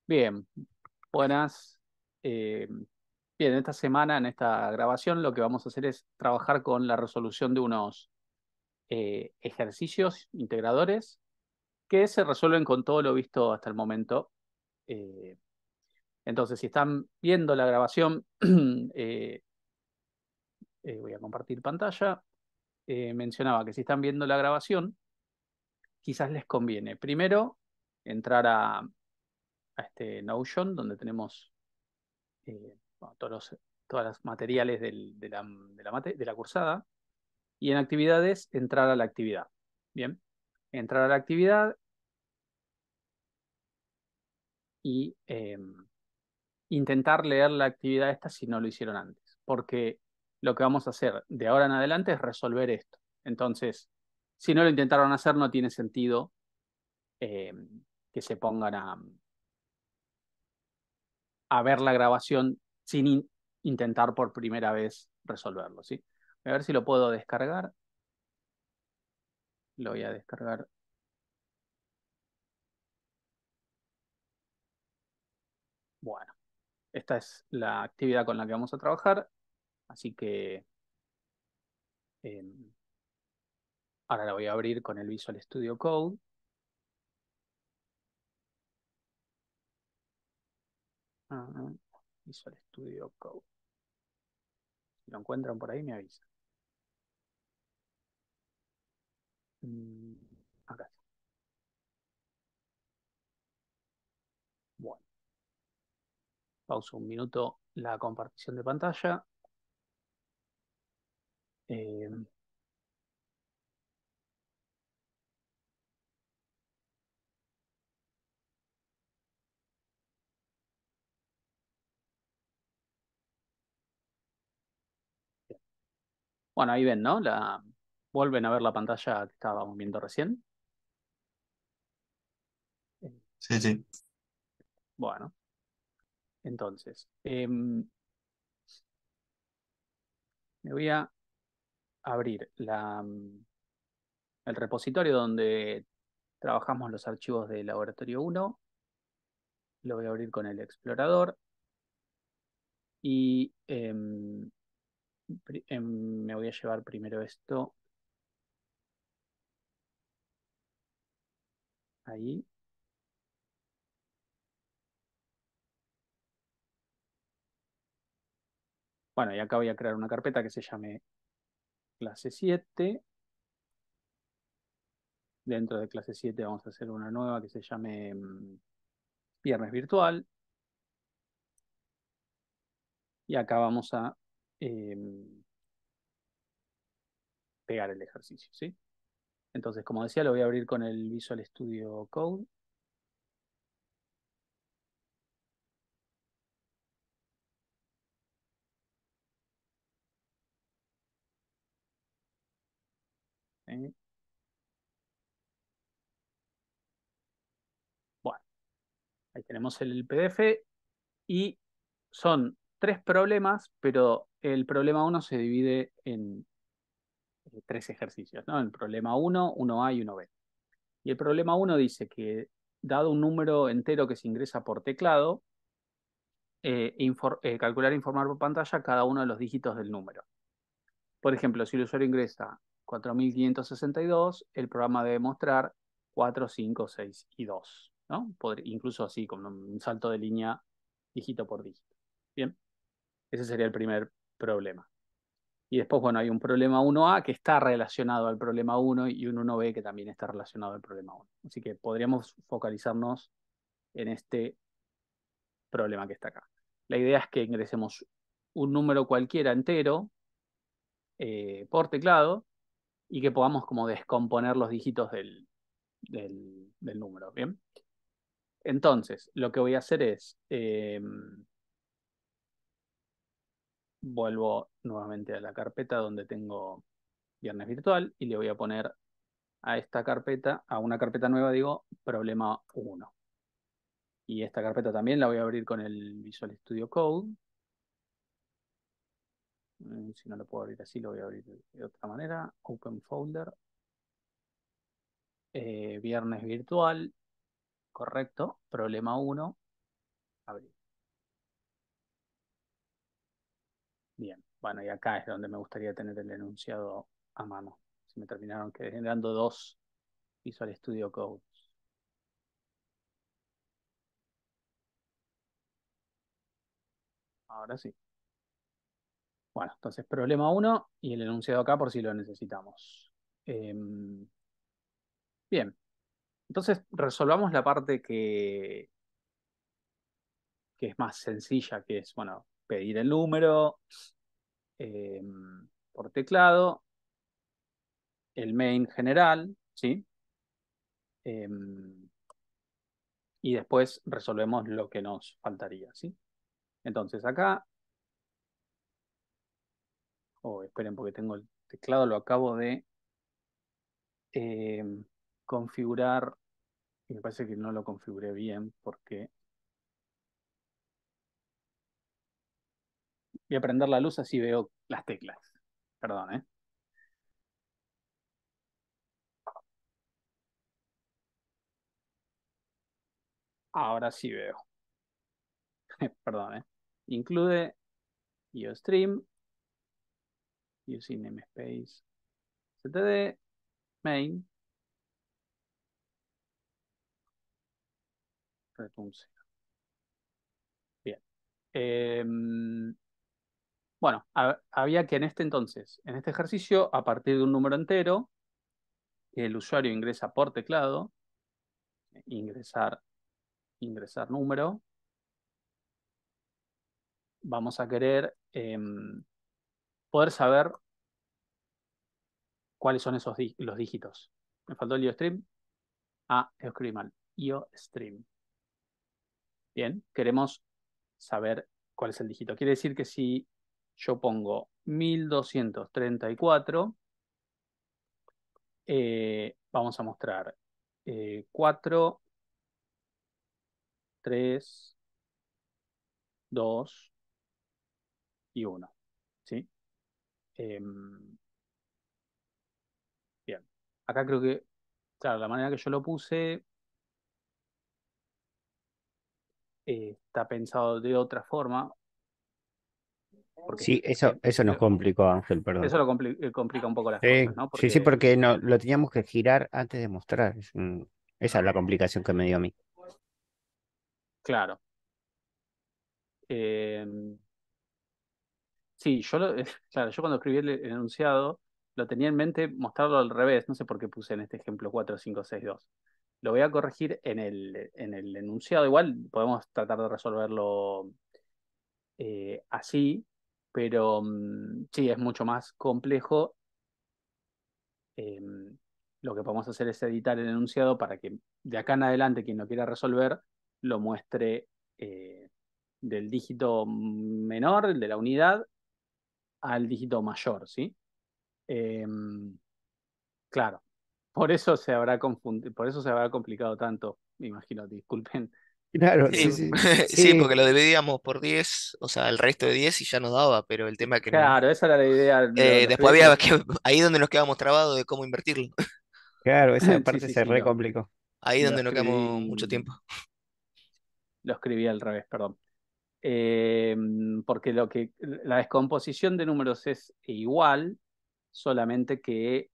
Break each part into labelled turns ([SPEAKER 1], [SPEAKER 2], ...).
[SPEAKER 1] Bien, buenas. Eh, bien, esta semana, en esta grabación, lo que vamos a hacer es trabajar con la resolución de unos ejercicios integradores que se resuelven con todo lo visto hasta el momento. Eh, entonces, si están viendo la grabación, voy a compartir pantalla. Mencionaba que si están viendo la grabación, quizás les conviene primero entrar a este Notion, donde tenemos bueno, todos los materiales de la cursada, y en actividades, entrar a la actividad. Bien, entrar a la actividad y intentar leer la actividad esta si no lo hicieron antes, porque lo que vamos a hacer de ahora en adelante es resolver esto. Entonces, si no lo intentaron hacer, no tiene sentido eh, que se pongan a ver la grabación sin intentar por primera vez resolverlo, ¿sí? Voy a ver si lo puedo descargar. Lo voy a descargar. Bueno, esta es la actividad con la que vamos a trabajar, así que eh, ahora la voy a abrir con el Visual Studio Code. Ah, Visual Studio Code. Si lo encuentran por ahí, me avisan. Mm, Acá está. Bueno, pauso un minuto la compartición de pantalla. Eh, bueno, ahí ven, ¿no? Vuelven a ver la pantalla que estábamos viendo recién. Eh,
[SPEAKER 2] Sí, sí.
[SPEAKER 1] bueno, entonces, me voy a abrir el repositorio donde trabajamos los archivos de laboratorio 1. Lo voy a abrir con el explorador y me voy a llevar primero esto ahí. Bueno, y acá voy a crear una carpeta que se llame clase 7. Dentro de clase 7 vamos a hacer una nueva que se llame viernes virtual. Y acá vamos a em, pegar el ejercicio, ¿sí? Entonces, como decía, lo voy a abrir con el Visual Studio Code. ¿Sí? Bueno, ahí tenemos el PDF y son tres problemas, pero el problema uno se divide en tres ejercicios, ¿no? El problema uno, uno a y uno b. Y el problema uno dice que, dado un número entero que se ingresa por teclado, calcular e informar por pantalla cada uno de los dígitos del número. Por ejemplo, si el usuario ingresa 4562, el programa debe mostrar 4, 5, 6 y 2, ¿no? Incluso así, con un salto de línea dígito por dígito. Bien, ese sería el primer problema. Y después, bueno, hay un problema 1A que está relacionado al problema 1 y un 1B que también está relacionado al problema 1. Así que podríamos focalizarnos en este problema que está acá. La idea es que ingresemos un número cualquiera entero por teclado y que podamos como descomponer los dígitos del número, ¿bien? Entonces, lo que voy a hacer es, vuelvo nuevamente a la carpeta donde tengo viernes virtual y le voy a poner a esta carpeta, a una carpeta nueva, digo, problema 1. Y esta carpeta también la voy a abrir con el Visual Studio Code. Si no lo puedo abrir así, lo voy a abrir de otra manera. Open Folder. Viernes virtual. Correcto. Problema 1. abrir. Bien, bueno, y acá es donde me gustaría tener el enunciado a mano. Se me terminaron generando dos Visual Studio Code. Ahora sí. Bueno, entonces problema uno y el enunciado acá por si lo necesitamos. Bien, entonces resolvamos la parte que es más sencilla, que es, bueno, pedir el número por teclado, el main general, ¿sí? Y después resolvemos lo que nos faltaría, ¿sí? Entonces acá, esperen porque tengo el teclado, lo acabo de configurar y me parece que no lo configuré bien porque voy a prender la luz así veo las teclas. Perdón, ¿eh? Ahora sí veo. Perdón, ¿eh? Include IOStream, using namespace, std, main, return 0. Bien. Bueno, había que en este entonces, en este ejercicio, a partir de un número entero, el usuario ingresa por teclado, ingresar, ingresar número, vamos a querer poder saber cuáles son los dígitos. Me faltó el IOStream. Escribí mal. IOStream. Bien, queremos saber cuál es el dígito. Quiere decir que si yo pongo 1234, vamos a mostrar 4, 3, 2 y 1. ¿Sí? Bien. Acá creo que, claro, la manera que yo lo puse está pensado de otra forma, porque
[SPEAKER 2] Sí, eso nos complicó, Ángel, perdón.
[SPEAKER 1] eso lo complica un poco las cosas,
[SPEAKER 2] Sí,
[SPEAKER 1] ¿no?
[SPEAKER 2] sí, sí,
[SPEAKER 1] Porque,
[SPEAKER 2] porque no, lo teníamos que girar antes de mostrar. Esa es la complicación que me dio a mí.
[SPEAKER 1] claro, eh, sí, claro, yo cuando escribí el enunciado lo tenía en mente mostrarlo al revés, no sé por qué puse en este ejemplo 4562. Lo voy a corregir en el enunciado, igual podemos tratar de resolverlo así, pero sí, es mucho más complejo. eh, lo que podemos hacer es editar el enunciado para que de acá en adelante quien lo quiera resolver lo muestre del dígito menor, el de la unidad, al dígito mayor, ¿sí? Eh, claro, por eso se habrá confundido, por eso se habrá complicado tanto, me imagino, disculpen.
[SPEAKER 2] Claro,
[SPEAKER 3] Sí,
[SPEAKER 2] sí, sí,
[SPEAKER 3] sí,
[SPEAKER 2] sí,
[SPEAKER 3] porque lo dividíamos por 10, o sea, el resto de 10 y ya nos daba, pero el tema es que no.
[SPEAKER 1] Claro, esa era la idea, lo
[SPEAKER 3] Después
[SPEAKER 1] escribí,
[SPEAKER 3] había que, ahí donde nos quedamos trabados de cómo invertirlo,
[SPEAKER 2] claro, esa
[SPEAKER 1] sí,
[SPEAKER 2] parte
[SPEAKER 1] sí,
[SPEAKER 2] se
[SPEAKER 1] sí,
[SPEAKER 2] re complicó.
[SPEAKER 3] ahí
[SPEAKER 1] lo
[SPEAKER 3] donde nos quedamos mucho
[SPEAKER 1] escribí,
[SPEAKER 3] tiempo.
[SPEAKER 1] lo escribí al revés, perdón. Eh, porque la descomposición de números es igual, solamente que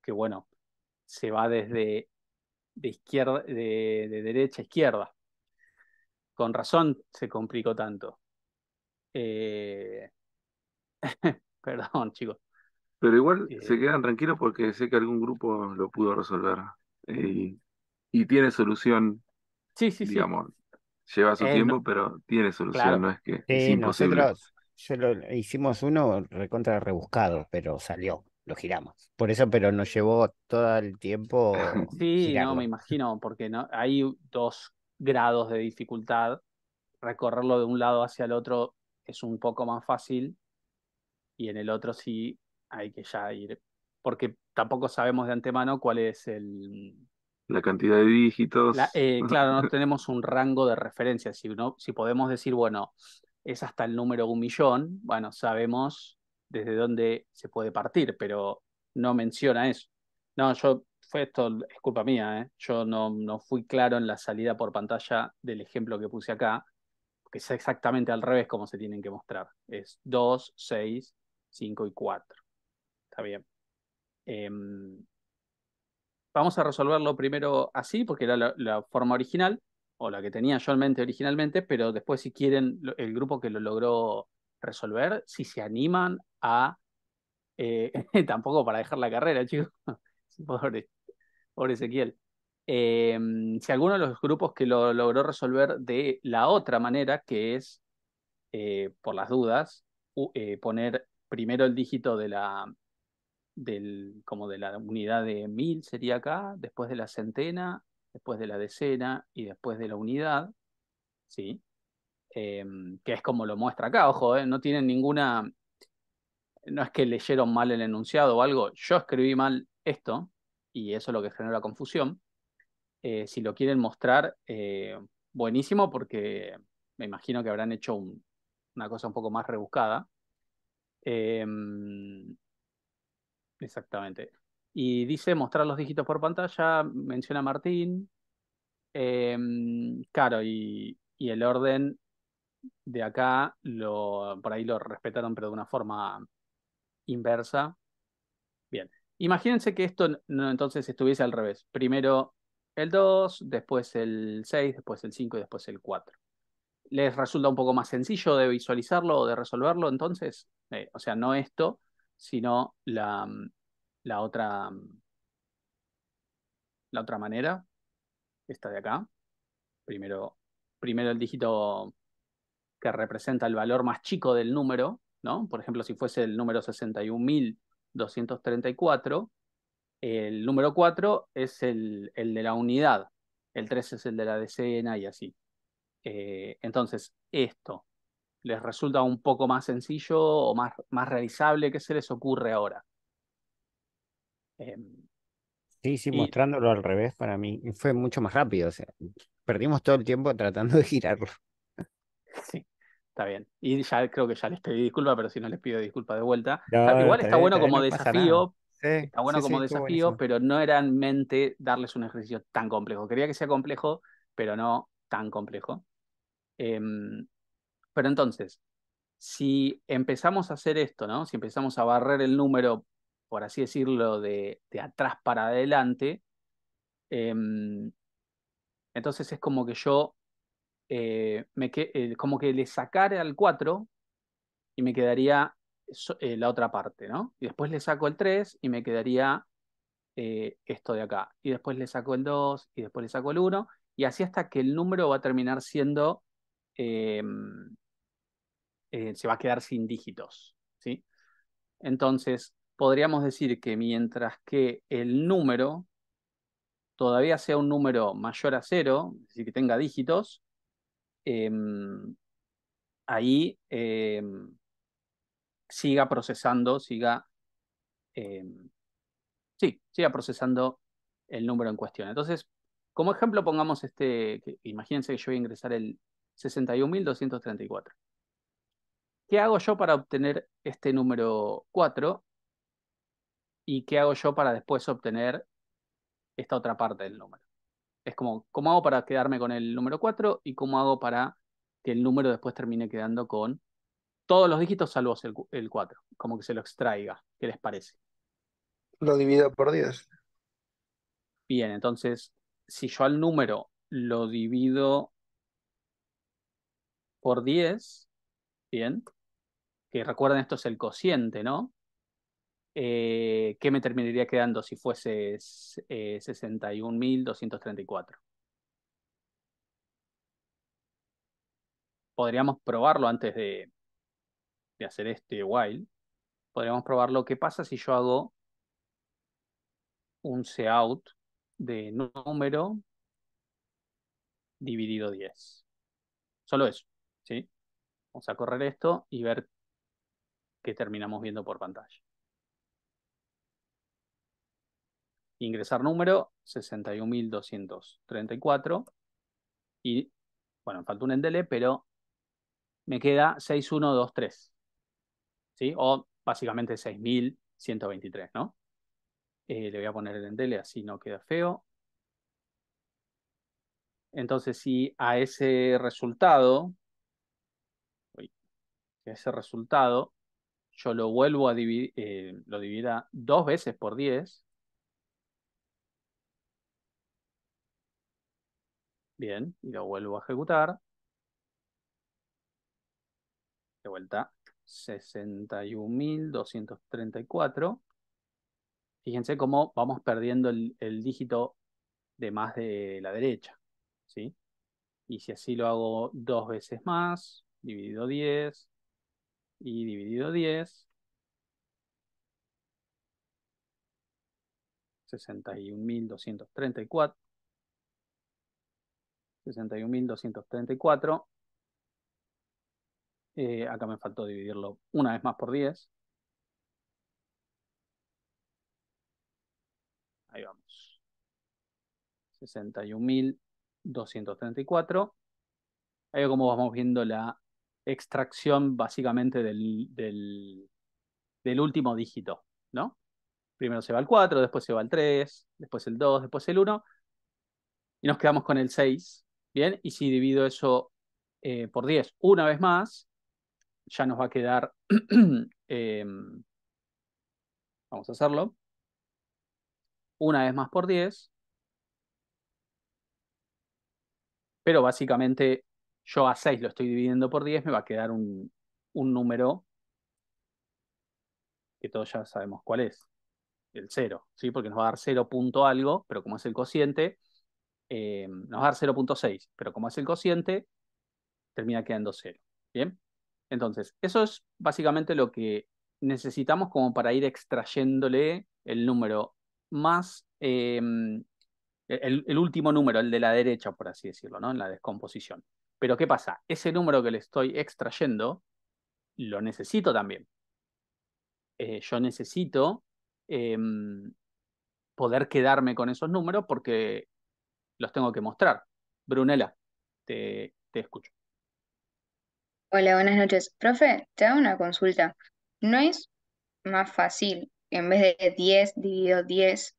[SPEAKER 1] bueno, se va desde de izquierda, de derecha a izquierda. Con razón se complicó tanto. Eh, perdón, chicos.
[SPEAKER 4] Pero igual se
[SPEAKER 1] Eh,
[SPEAKER 4] quedan tranquilos porque sé que algún grupo lo pudo resolver. Y, y tiene solución,
[SPEAKER 1] sí, sí, sí.
[SPEAKER 4] digamos, lleva su
[SPEAKER 1] No,
[SPEAKER 4] tiempo, pero tiene solución,
[SPEAKER 1] claro.
[SPEAKER 4] no es que es
[SPEAKER 2] Sí,
[SPEAKER 4] imposible.
[SPEAKER 2] nosotros hicimos uno recontra rebuscado, pero salió, lo giramos. Por eso, pero nos llevó todo el tiempo
[SPEAKER 1] Sí, no, me
[SPEAKER 2] girarlo.
[SPEAKER 1] imagino, porque no, hay dos grados de dificultad. Recorrerlo de un lado hacia el otro es un poco más fácil y en el otro sí hay que ya ir, porque tampoco sabemos de antemano cuál es
[SPEAKER 4] La cantidad de dígitos.
[SPEAKER 1] claro, no tenemos un rango de referencia. Si podemos decir, bueno, es hasta el número 1.000.000, bueno, sabemos desde dónde se puede partir, pero no menciona eso. No, yo fue esto, es culpa mía, ¿eh? Yo no fui claro en la salida por pantalla del ejemplo que puse acá, que es exactamente al revés como se tienen que mostrar. Es 2, 6, 5 y 4. Está bien. Vamos a resolverlo primero así, porque era la forma original, o la que tenía yo en mente originalmente, pero después si quieren, el grupo que lo logró resolver, si se animan a... tampoco para dejar la carrera, chicos. Pobre, pobre Ezequiel. Eh, si alguno de los grupos que lo logró resolver de la otra manera, que es, por las dudas, poner primero el dígito de como de la unidad de 1000 sería acá, después de la centena, después de la decena y después de la unidad, ¿sí? Eh, que es como lo muestra acá, ojo, no tienen ninguna, no es que leyeron mal el enunciado o algo, yo escribí mal esto y eso es lo que generó la confusión. Si lo quieren mostrar, buenísimo porque me imagino que habrán hecho una cosa un poco más rebuscada. Eh, Exactamente. Y dice mostrar los dígitos por pantalla, menciona Martín. Claro, y el orden de acá por ahí lo respetaron, pero de una forma inversa. Bien. Imagínense que esto entonces estuviese al revés. Primero el 2, después el 6, después el 5 y después el 4. ¿Les resulta un poco más sencillo de visualizarlo o de resolverlo entonces? O sea, no esto, sino la otra, la otra manera, esta de acá. Primero, primero el dígito que representa el valor más chico del número, ¿no? Por ejemplo, si fuese el número 61.234, el número 4 es el de la unidad, el 3 es el de la decena y así. Entonces, esto les resulta un poco más sencillo o más realizable. ¿Qué se les ocurre ahora? Eh,
[SPEAKER 2] Sí, sí,
[SPEAKER 1] y
[SPEAKER 2] mostrándolo al revés para mí fue mucho más rápido. O sea, perdimos todo el tiempo tratando de girarlo.
[SPEAKER 1] sí, está bien. Y ya creo que ya les pedí disculpas, pero si no les pido disculpas de vuelta.
[SPEAKER 2] No, no,
[SPEAKER 1] Igual está bueno
[SPEAKER 2] no pasa nada. Sí,
[SPEAKER 1] está bueno
[SPEAKER 2] sí, sí,
[SPEAKER 1] como
[SPEAKER 2] estuvo
[SPEAKER 1] desafío,
[SPEAKER 2] buenísimo.
[SPEAKER 1] pero no era en mente darles un ejercicio tan complejo. Quería que sea complejo, pero no tan complejo. Em, pero entonces, si empezamos a hacer esto, ¿no? Si empezamos a barrer el número, por así decirlo, de atrás para adelante, em, entonces es como que yo como que le sacara al 4 y me quedaría la otra parte, ¿no? Y después le saco el 3 y me quedaría esto de acá. Y después le saco el 2 y después le saco el uno. Y así hasta que el número va a terminar siendo, eh, se va a quedar sin dígitos, ¿sí? Entonces, podríamos decir que mientras que el número todavía sea un número mayor a cero, es decir, que tenga dígitos, eh, ahí siga procesando, eh, sí, siga procesando el número en cuestión. Entonces, como ejemplo, pongamos imagínense que yo voy a ingresar el 61.234. ¿Qué hago yo para obtener este número 4 y qué hago yo para después obtener esta otra parte del número? Es como, ¿cómo hago para quedarme con el número 4 y cómo hago para que el número después termine quedando con todos los dígitos salvo el 4? Como que se lo extraiga. ¿Qué les parece?
[SPEAKER 5] Lo divido por 10.
[SPEAKER 1] Bien, entonces, si yo al número lo divido por 10, bien, que recuerden esto es el cociente, ¿no? ¿Qué me terminaría quedando si fuese 61.234? Podríamos probarlo antes de hacer este while. Podríamos probarlo. ¿Qué pasa si yo hago un cout de número dividido 10? Solo eso, ¿sí? Vamos a correr esto y ver qué terminamos viendo por pantalla. Ingresar número 61.234 y, bueno, me falta un endele, pero me queda 6123, ¿sí? O básicamente 6.123, ¿no? Le voy a poner el entele, así no queda feo. Entonces, si a ese resultado, uy, si a ese resultado yo lo vuelvo a dividir, lo dividirá 2 veces por 10, bien, y lo vuelvo a ejecutar, de vuelta, 61.234. Fíjense cómo vamos perdiendo el dígito de más de la derecha, ¿sí? Y si así lo hago 2 veces más, dividido 10 y dividido 10, 61.234, 61.234. Acá me faltó dividirlo una vez más por 10. Ahí vamos. 61.234. Ahí como vamos viendo la extracción básicamente del último dígito, ¿no? Primero se va el 4, después se va el 3, después el 2, después el 1, y nos quedamos con el 6. Bien, y si divido eso por 10 una vez más, ya nos va a quedar, eh, vamos a hacerlo, una vez más por 10, pero básicamente yo a 6 lo estoy dividiendo por 10, me va a quedar un número que todos ya sabemos cuál es, el 0, ¿sí? Porque nos va a dar 0 punto algo, pero como es el cociente, nos va a dar 0,6, pero como es el cociente, termina quedando 0. ¿Bien? Entonces, eso es básicamente lo que necesitamos como para ir extrayéndole el número más, el último número, el de la derecha, por así decirlo, ¿no? En la descomposición. Pero ¿qué pasa? Ese número que le estoy extrayendo, lo necesito también. Yo necesito eh, poder quedarme con esos números porque los tengo que mostrar. Brunella, te escucho.
[SPEAKER 6] Hola, buenas noches. Profe, te hago una consulta. ¿No es más fácil, en vez de 10 dividido 10,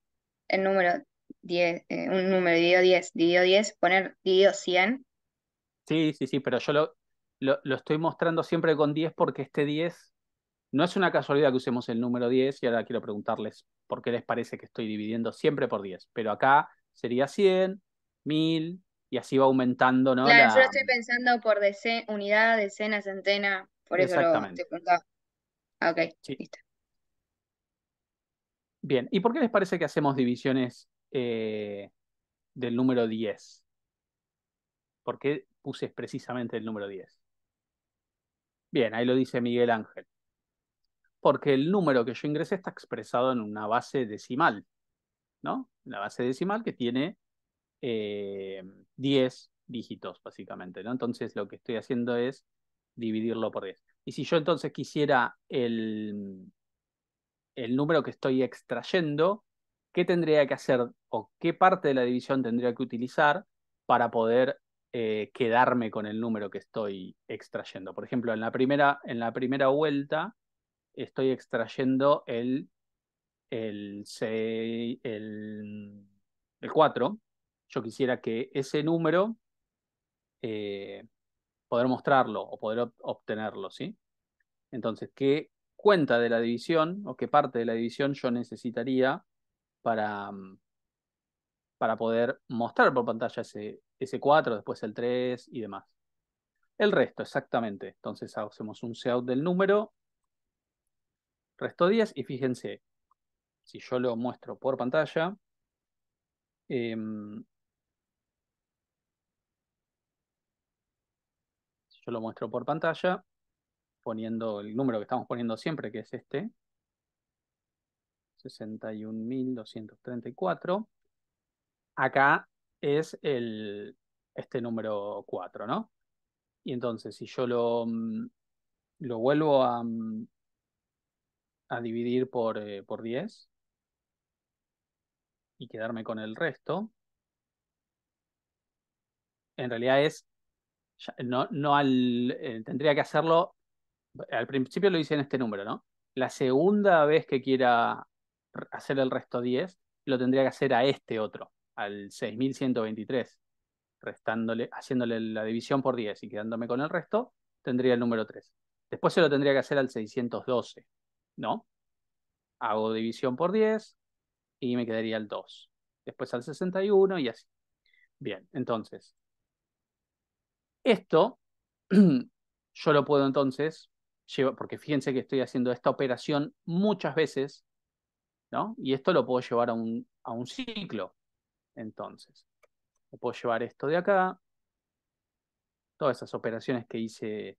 [SPEAKER 6] el número 10, un número dividido 10, poner dividido 100?
[SPEAKER 1] Sí, sí, sí, pero yo lo estoy mostrando siempre con 10 porque este 10 no es una casualidad que usemos el número 10 y ahora quiero preguntarles por qué les parece que estoy dividiendo siempre por 10. Pero acá sería 100, 1000 y así va aumentando, ¿no?
[SPEAKER 6] Claro, yo lo estoy pensando por unidad, decena, centena, por eso te
[SPEAKER 1] Exactamente.
[SPEAKER 6] preguntaba. Ah, ok,
[SPEAKER 1] Sí.
[SPEAKER 6] listo.
[SPEAKER 1] Bien, ¿y por qué les parece que hacemos divisiones del número 10? ¿Por qué puse precisamente el número 10? Bien, ahí lo dice Miguel Ángel. Porque el número que yo ingresé está expresado en una base decimal, ¿no? Una base decimal que tiene eh, 10 dígitos, básicamente, ¿no? Entonces lo que estoy haciendo es dividirlo por 10. Y si yo entonces quisiera el número que estoy extrayendo, ¿qué tendría que hacer o qué parte de la división tendría que utilizar para poder quedarme con el número que estoy extrayendo? Por ejemplo, en la primera vuelta estoy extrayendo el 6, el 4. Yo quisiera que ese número, eh, poder mostrarlo o poder obtenerlo, ¿sí? Entonces, ¿qué cuenta de la división o qué parte de la división yo necesitaría para, para poder mostrar por pantalla ese 4, después el 3 y demás? El resto, exactamente. Entonces hacemos un cout del número, resto 10, y fíjense, si yo lo muestro por pantalla, si yo lo muestro por pantalla, poniendo el número que estamos poniendo siempre, que es este, 61.234. Acá es este número 4, ¿no? Y entonces, si yo lo vuelvo a dividir por 10 y quedarme con el resto, en realidad no tendría que hacerlo, al principio lo hice en este número, ¿no? La segunda vez que quiera hacer el resto 10, lo tendría que hacer a este otro, al 6123, haciéndole la división por 10 y quedándome con el resto, tendría el número 3. Después se lo tendría que hacer al 612, ¿no? Hago división por 10 y me quedaría el 2. Después al 61 y así. Bien, entonces, esto yo lo puedo entonces llevar, porque fíjense que estoy haciendo esta operación muchas veces, ¿no? Y esto lo puedo llevar a un ciclo. Entonces, lo puedo llevar esto de acá, todas esas operaciones que hice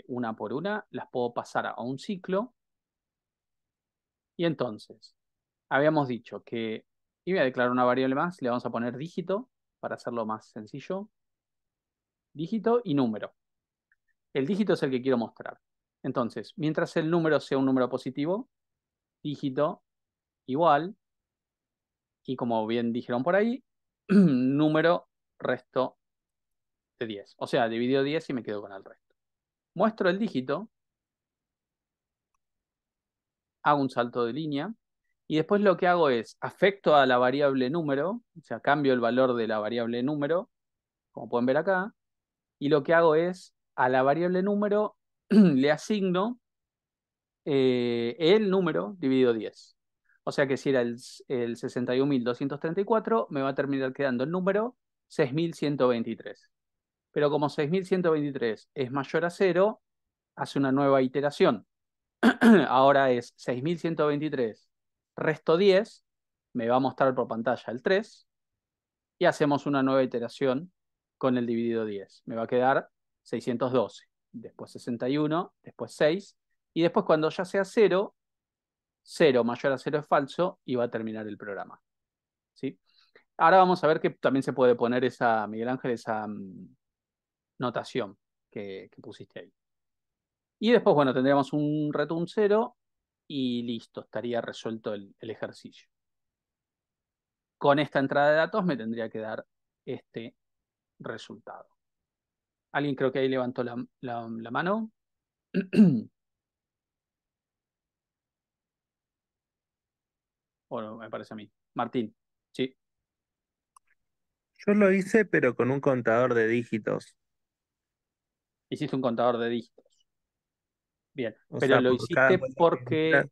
[SPEAKER 1] una por una, las puedo pasar a un ciclo. Y entonces, habíamos dicho que iba a declarar una variable más, le vamos a poner dígito para hacerlo más sencillo. Dígito y número. El dígito es el que quiero mostrar. Entonces, mientras el número sea un número positivo, dígito igual, y como bien dijeron por ahí, número resto de 10. O sea, dividido 10 y me quedo con el resto. Muestro el dígito, hago un salto de línea, y después lo que hago es afecto a la variable número, o sea, cambio el valor de la variable número, como pueden ver acá, y lo que hago es a la variable número le asigno el número dividido 10. O sea que si era el 61.234, me va a terminar quedando el número 6.123. Pero como 6.123 es mayor a 0, hace una nueva iteración. Ahora es 6.123 resto 10, me va a mostrar por pantalla el 3, y hacemos una nueva iteración con el dividido 10. Me va a quedar 612, después 61, después 6, y después cuando ya sea 0, 0 mayor a 0 es falso y va a terminar el programa. ¿Sí? Ahora vamos a ver que también se puede poner esa, Miguel Ángel, esa notación que pusiste ahí. Y después, bueno, tendríamos un return 0 y listo, estaría resuelto el ejercicio. Con esta entrada de datos me tendría que dar este resultado. Alguien creo que ahí levantó la mano. Bueno, me parece a mí. Martín, sí.
[SPEAKER 5] Yo lo hice, pero con un contador de dígitos.
[SPEAKER 1] Hiciste un contador de dígitos. Bien,
[SPEAKER 5] O
[SPEAKER 1] pero
[SPEAKER 5] sea,
[SPEAKER 1] lo
[SPEAKER 5] por cada
[SPEAKER 1] hiciste
[SPEAKER 5] cosa que
[SPEAKER 1] porque
[SPEAKER 5] entra.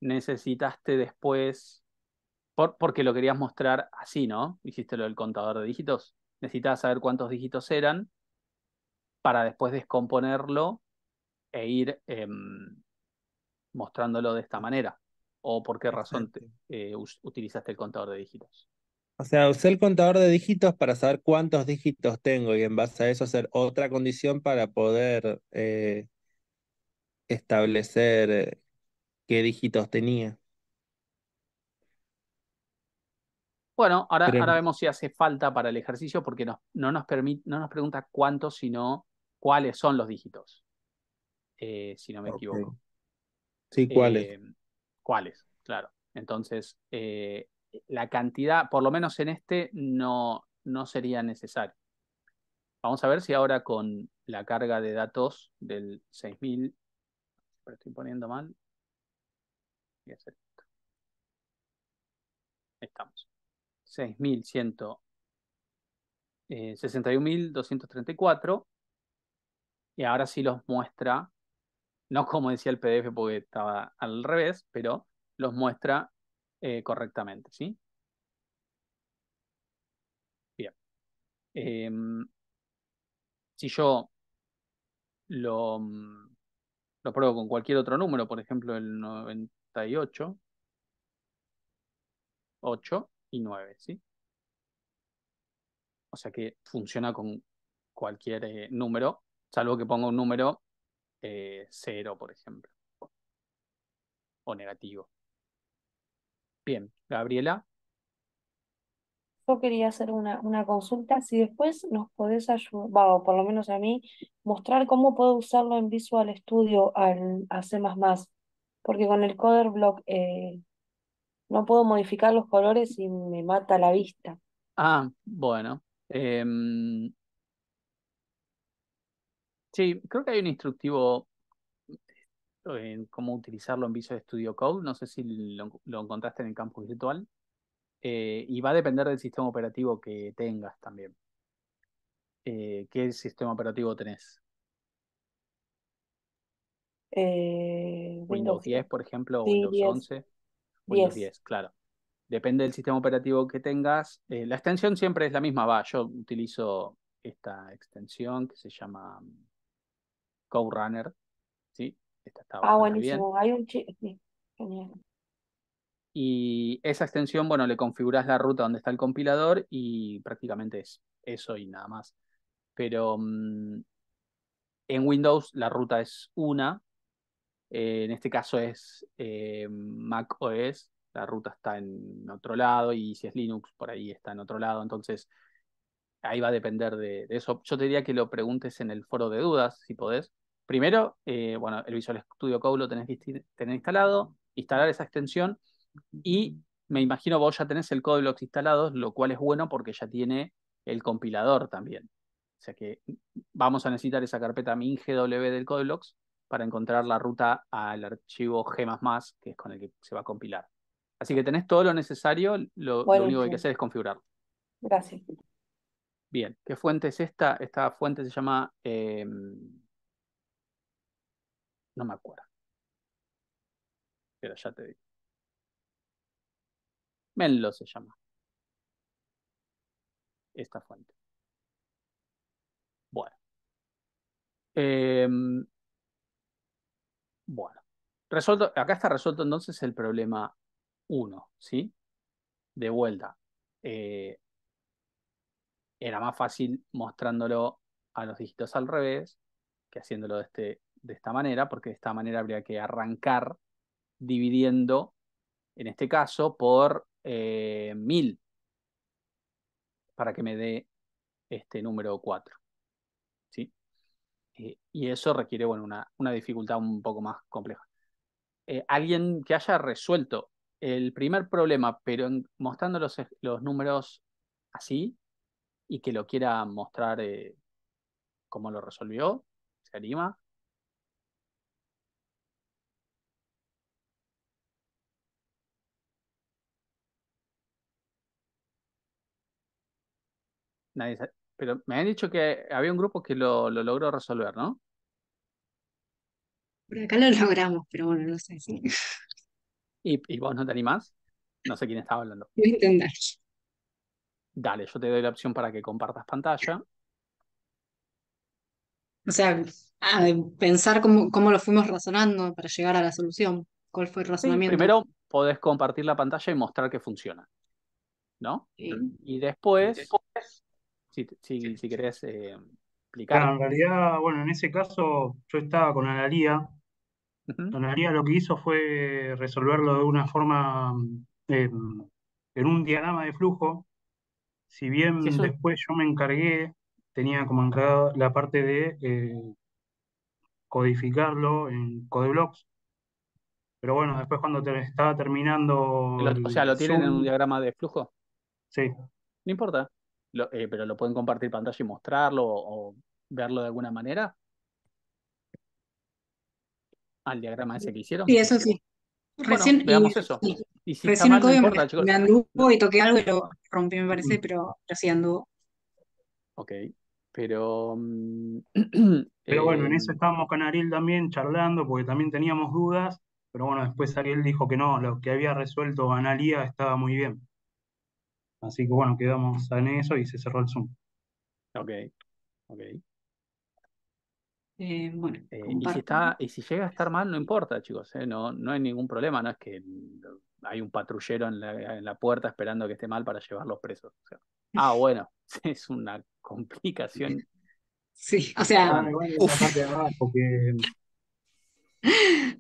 [SPEAKER 1] necesitaste después, porque lo querías mostrar así, ¿no? Hiciste lo del contador de dígitos. Necesitabas saber cuántos dígitos eran para después descomponerlo e ir mostrándolo de esta manera. ¿O por qué razón
[SPEAKER 5] Exacto.
[SPEAKER 1] utilizaste el contador de dígitos?
[SPEAKER 5] O sea, usé el contador de dígitos para saber cuántos dígitos tengo y en base a eso hacer otra condición para poder establecer qué dígitos tenía.
[SPEAKER 1] Bueno,
[SPEAKER 5] Pero
[SPEAKER 1] ahora vemos si hace falta para el ejercicio porque no nos no nos pregunta cuántos, sino cuáles son los dígitos, si no me
[SPEAKER 5] ok.
[SPEAKER 1] equivoco.
[SPEAKER 5] Sí, ¿cuáles?
[SPEAKER 1] Eh, ¿Cuáles? Claro. Entonces, la cantidad, por lo menos en este, no sería necesario. Vamos a ver si ahora con la carga de datos del 6.000, pero estoy poniendo mal, voy a hacer esto. Ahí estamos. 61.234, y ahora sí los muestra, no como decía el PDF porque estaba al revés, pero los muestra correctamente, ¿sí? Bien. Si yo lo, lo pruebo con cualquier otro número, por ejemplo el 98, 8 y 9, ¿sí? O sea que funciona con cualquier número, salvo que ponga un número 0, por ejemplo, o negativo. Bien, Gabriela.
[SPEAKER 7] Yo quería hacer una consulta, si después nos podés ayudar, va, o por lo menos a mí, mostrar cómo puedo usarlo en Visual Studio a C++, porque con el Coder Block no puedo modificar los colores y me mata la vista.
[SPEAKER 1] Bueno. Sí, creo que hay un instructivo. en cómo utilizarlo en Visual Studio Code. No sé si lo encontraste en el campus virtual. Y va a depender del sistema operativo que tengas también. ¿Qué sistema operativo tenés? Windows
[SPEAKER 7] Windows
[SPEAKER 1] 10,
[SPEAKER 7] 10.
[SPEAKER 1] por ejemplo, o
[SPEAKER 7] Sí,
[SPEAKER 1] Windows
[SPEAKER 7] 10.
[SPEAKER 1] 11. Windows
[SPEAKER 7] 10.
[SPEAKER 1] 10, claro. Depende del sistema operativo que tengas. La extensión siempre es la misma. Yo utilizo esta extensión que se llama CodeRunner, ¿sí? Esta está
[SPEAKER 7] Ah,
[SPEAKER 1] bastante bien.
[SPEAKER 7] buenísimo. Hay un chip. Sí, genial.
[SPEAKER 1] Y esa extensión, bueno, le configuras la ruta donde está el compilador y prácticamente es eso y nada más. Pero en Windows la ruta es una. En este caso es Mac OS. La ruta está en otro lado y si es Linux, por ahí está en otro lado. Entonces, ahí va a depender de eso. Yo te diría que lo preguntes en el foro de dudas, si podés. Primero, bueno, el Visual Studio Code lo tenés que tener instalado, instalar esa extensión y me imagino vos ya tenés el Code instalado, lo cual es bueno porque ya tiene el compilador también. O sea que vamos a necesitar esa carpeta min.gw del Codeblocks para encontrar la ruta al archivo G++, que es con el que se va a compilar. Así que tenés todo lo necesario, lo único que hay que
[SPEAKER 7] Buenísimo.
[SPEAKER 1] hacer es configurarlo.
[SPEAKER 7] Gracias.
[SPEAKER 1] Bien, ¿qué fuente es esta? Esta fuente se llama, no me acuerdo, pero ya te digo. Menlo se llama esta fuente. Bueno, em, bueno. Resuelto, acá está resuelto entonces el problema 1, ¿sí? De vuelta. Eh, Era más fácil mostrándolo a los dígitos al revés que haciéndolo de esta manera, porque de esta manera habría que arrancar dividiendo, en este caso, por 1000 para que me dé este número 4, ¿sí? Y eso requiere, bueno, una dificultad un poco más compleja. Alguien que haya resuelto el primer problema, pero mostrando los números así, y que lo quiera mostrar cómo lo resolvió, ¿se anima? Pero me han dicho que había un grupo que lo logró resolver, ¿no?
[SPEAKER 8] Por acá lo logramos, pero bueno, no sé si.
[SPEAKER 1] ¿Y vos no te animás? No sé quién estaba hablando.
[SPEAKER 8] Voy a intentar.
[SPEAKER 1] Dale, yo te doy la opción para que compartas pantalla.
[SPEAKER 8] O sea, pensar cómo lo fuimos razonando para llegar a la solución. ¿Cuál fue el
[SPEAKER 1] Sí,
[SPEAKER 8] razonamiento?
[SPEAKER 1] primero podés compartir la pantalla y mostrar que funciona, ¿no? Y después, si querés
[SPEAKER 9] Claro,
[SPEAKER 1] explicar.
[SPEAKER 9] en realidad, bueno, en ese caso yo estaba con Analía.
[SPEAKER 1] Ujú.
[SPEAKER 9] Analía lo que hizo fue resolverlo de una forma en un diagrama de flujo. Si
[SPEAKER 1] Si
[SPEAKER 9] bien
[SPEAKER 1] eso,
[SPEAKER 9] después yo me encargué, tenía como encargado la parte de codificarlo en Codeblocks, pero bueno, después cuando estaba terminando
[SPEAKER 1] o sea,
[SPEAKER 9] el
[SPEAKER 1] lo tienen en un
[SPEAKER 9] Zoom,
[SPEAKER 1] diagrama de flujo,
[SPEAKER 9] sí,
[SPEAKER 1] no importa. Pero lo pueden compartir pantalla y mostrarlo o verlo de alguna manera al diagrama ese que hicieron.
[SPEAKER 8] Sí, eso sí.
[SPEAKER 1] Bueno,
[SPEAKER 8] Recién,
[SPEAKER 1] veamos eso.
[SPEAKER 8] sí,
[SPEAKER 1] Y si está
[SPEAKER 8] recién el
[SPEAKER 1] mal, no
[SPEAKER 8] código
[SPEAKER 1] importa, chicos.
[SPEAKER 8] me anduvo
[SPEAKER 1] No.
[SPEAKER 8] y toqué algo y lo rompí, me parece, pero sí anduvo.
[SPEAKER 1] Ok, pero
[SPEAKER 9] pero bueno, en eso
[SPEAKER 1] em,
[SPEAKER 9] estábamos con Ariel también charlando, porque también teníamos dudas, pero bueno, después Ariel dijo que no, lo que había resuelto Analía estaba muy bien. Así que bueno, quedamos en eso y se cerró el Zoom.
[SPEAKER 1] ok, ok.
[SPEAKER 8] Bueno,
[SPEAKER 1] Y si
[SPEAKER 8] comparto.
[SPEAKER 1] está, y si llega a estar mal, no importa, chicos, no, no hay ningún problema, no es que hay un patrullero en la puerta esperando que esté mal para llevarlos presos. O sea, bueno, es una complicación
[SPEAKER 8] Sí, o sea,
[SPEAKER 9] Ah, igual es la
[SPEAKER 3] Uf,
[SPEAKER 9] parte de abajo,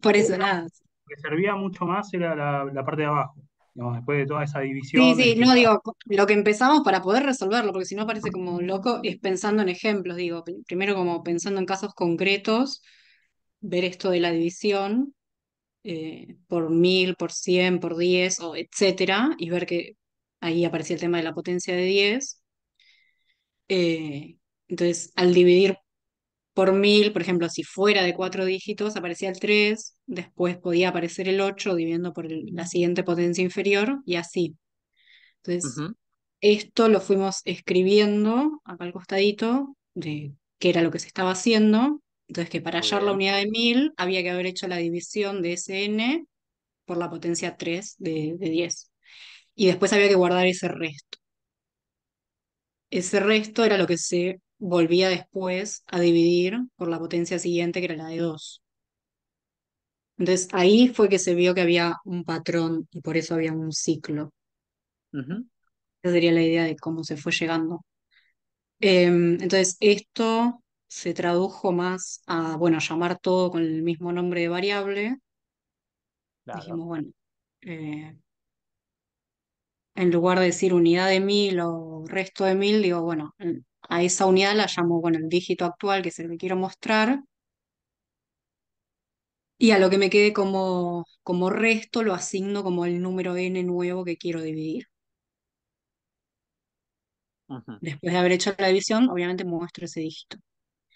[SPEAKER 8] por eso nada.
[SPEAKER 9] que servía mucho más era la parte de abajo. Digamos, después de toda esa
[SPEAKER 8] Sí,
[SPEAKER 9] división,
[SPEAKER 8] sí, no digo, lo que empezamos para poder resolverlo, porque si no parece como loco, es pensando en ejemplos, digo, primero como pensando en casos concretos, ver esto de la división por 1000, por 100, por 10, o etcétera, y ver que ahí aparecía el tema de la potencia de 10. Entonces, al dividir por 1000, por ejemplo, si fuera de 4 dígitos, aparecía el 3, después podía aparecer el 8 dividiendo por la siguiente potencia inferior y así. Entonces,
[SPEAKER 1] Ujú.
[SPEAKER 8] esto lo fuimos escribiendo acá al costadito de qué era lo que se estaba haciendo. Entonces, que para
[SPEAKER 1] Muy
[SPEAKER 8] hallar la
[SPEAKER 1] bien.
[SPEAKER 8] unidad de 1000 había que haber hecho la división de ese n por la potencia 3 de 10. Y después había que guardar ese resto. Ese resto era lo que se volvía después a dividir por la potencia siguiente, que era la de 2. Entonces ahí fue que se vio que había un patrón y por eso había un ciclo.
[SPEAKER 1] Ujú.
[SPEAKER 8] Esa sería la idea de cómo se fue llegando. Entonces esto se tradujo más a, bueno, llamar todo con el mismo nombre de variable.
[SPEAKER 1] Claro.
[SPEAKER 8] Dijimos, bueno, eh, en lugar de decir unidad de 1000 o resto de 1000, digo, bueno, a esa unidad la llamo, bueno, el dígito actual, que es el que quiero mostrar, y a lo que me quede como resto lo asigno como el número n nuevo que quiero dividir.
[SPEAKER 1] Ujú.
[SPEAKER 8] Después de haber hecho la división, obviamente muestro ese dígito.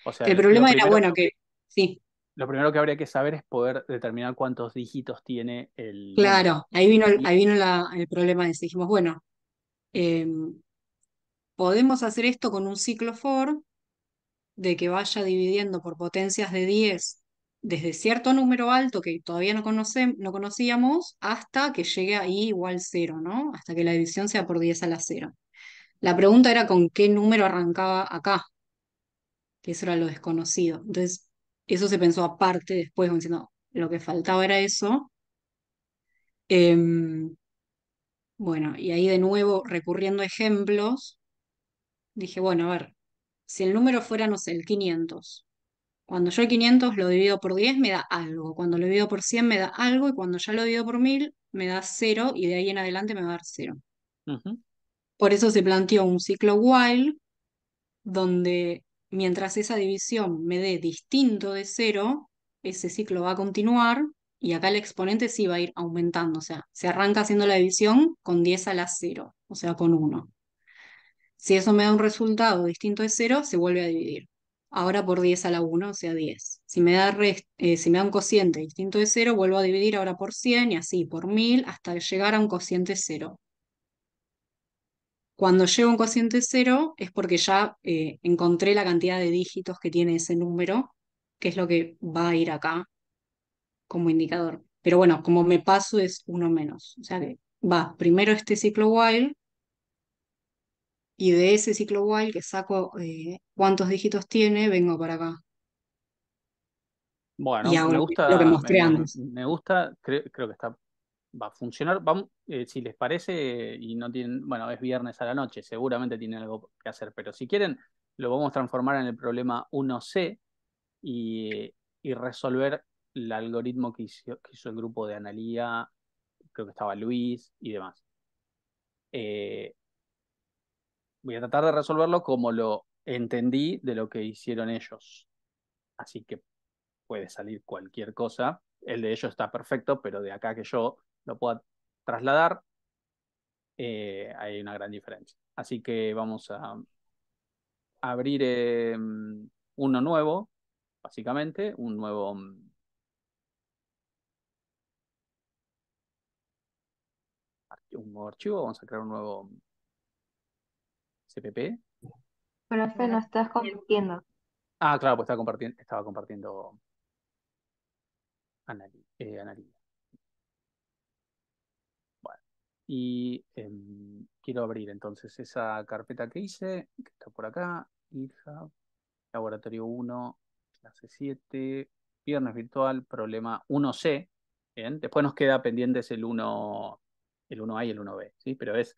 [SPEAKER 1] O sea,
[SPEAKER 8] El problema era, bueno, que sí,
[SPEAKER 1] lo primero que habría que saber es poder determinar cuántos dígitos tiene el número.
[SPEAKER 8] claro, ahí vino,
[SPEAKER 1] Y,
[SPEAKER 8] el problema ese. Dijimos, bueno, eh, podemos hacer esto con un ciclo for de que vaya dividiendo por potencias de 10 desde cierto número alto que todavía no conocíamos hasta que llegue ahí igual cero, ¿no? Hasta que la división sea por 10 a la cero. La pregunta era con qué número arrancaba acá, que eso era lo desconocido. Entonces, eso se pensó aparte después, como diciendo, lo que faltaba era eso. Em, bueno, y ahí de nuevo, recurriendo a ejemplos, dije, bueno, a ver, si el número fuera, no sé, el 500. Cuando yo el 500 lo divido por 10 me da algo, cuando lo divido por 100 me da algo y cuando ya lo divido por 1000 me da cero y de ahí en adelante me va a dar cero.
[SPEAKER 1] ujú.
[SPEAKER 8] Por eso se planteó un ciclo while donde mientras esa división me dé distinto de cero, ese ciclo va a continuar y acá el exponente sí va a ir aumentando, o sea, se arranca haciendo la división con 10 a la cero, o sea, con 1. Si eso me da un resultado distinto de cero, se vuelve a dividir. Ahora por 10 a la 1, o sea, 10. Si me da un cociente distinto de cero, vuelvo a dividir ahora por 100 y así por 1000 hasta llegar a un cociente cero. Cuando llego a un cociente cero es porque ya encontré la cantidad de dígitos que tiene ese número, que es lo que va a ir acá como indicador. Pero bueno, como me paso es uno menos. O sea que va primero este ciclo while y de ese ciclo while que saco cuántos dígitos tiene, vengo para acá y
[SPEAKER 1] Bueno,
[SPEAKER 8] hago
[SPEAKER 1] me
[SPEAKER 8] lo que
[SPEAKER 1] gusta,
[SPEAKER 8] mostré antes.
[SPEAKER 1] me gusta, creo que está, va a funcionar. Vamos, si les parece, y no tienen, bueno, es viernes a la noche, seguramente tienen algo que hacer, pero si quieren, lo vamos a transformar en el problema 1C y resolver el algoritmo que hizo el grupo de Analía, creo que estaba Luis y demás. Eh, Voy a tratar de resolverlo como lo entendí de lo que hicieron ellos. Así que puede salir cualquier cosa. El de ellos está perfecto, pero de acá que yo lo pueda trasladar, hay una gran diferencia. Así que vamos a abrir uno nuevo, básicamente, un nuevo archivo. Vamos a crear un nuevo CPP.
[SPEAKER 10] Profe, no estás compitiendo.
[SPEAKER 1] Ah, claro, pues estaba compartiendo Analía. Bueno, y quiero abrir entonces esa carpeta que hice, que está por acá, GitHub, Laboratorio 1, clase 7, viernes virtual, problema 1C. Bien, después nos queda pendientes el 1A y el 1B, ¿sí? Pero es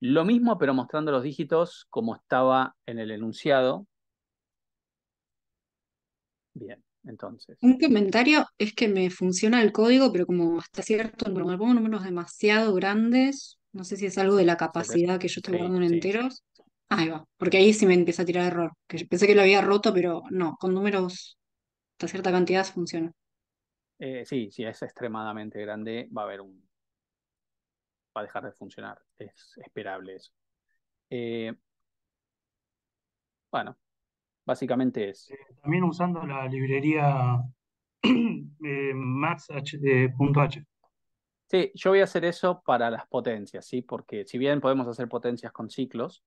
[SPEAKER 1] lo mismo, pero mostrando los dígitos como estaba en el enunciado. Bien, entonces,
[SPEAKER 8] Un comentario es que me funciona el código, pero como hasta cierto número, me pongo números demasiado grandes, no sé si es algo de la capacidad que yo estoy
[SPEAKER 1] sí,
[SPEAKER 8] guardando en
[SPEAKER 1] sí.
[SPEAKER 8] enteros. Ahí va, porque ahí sí me empieza a tirar error, que yo pensé que lo había roto, pero no, con números hasta cierta cantidad funciona.
[SPEAKER 1] Sí, si es extremadamente grande, va a dejar de funcionar. Es esperable eso. Eh, bueno. Básicamente es,
[SPEAKER 9] También usando la librería max.h.
[SPEAKER 1] sí, yo voy a hacer eso para las potencias, ¿sí? Porque si bien podemos hacer potencias con ciclos,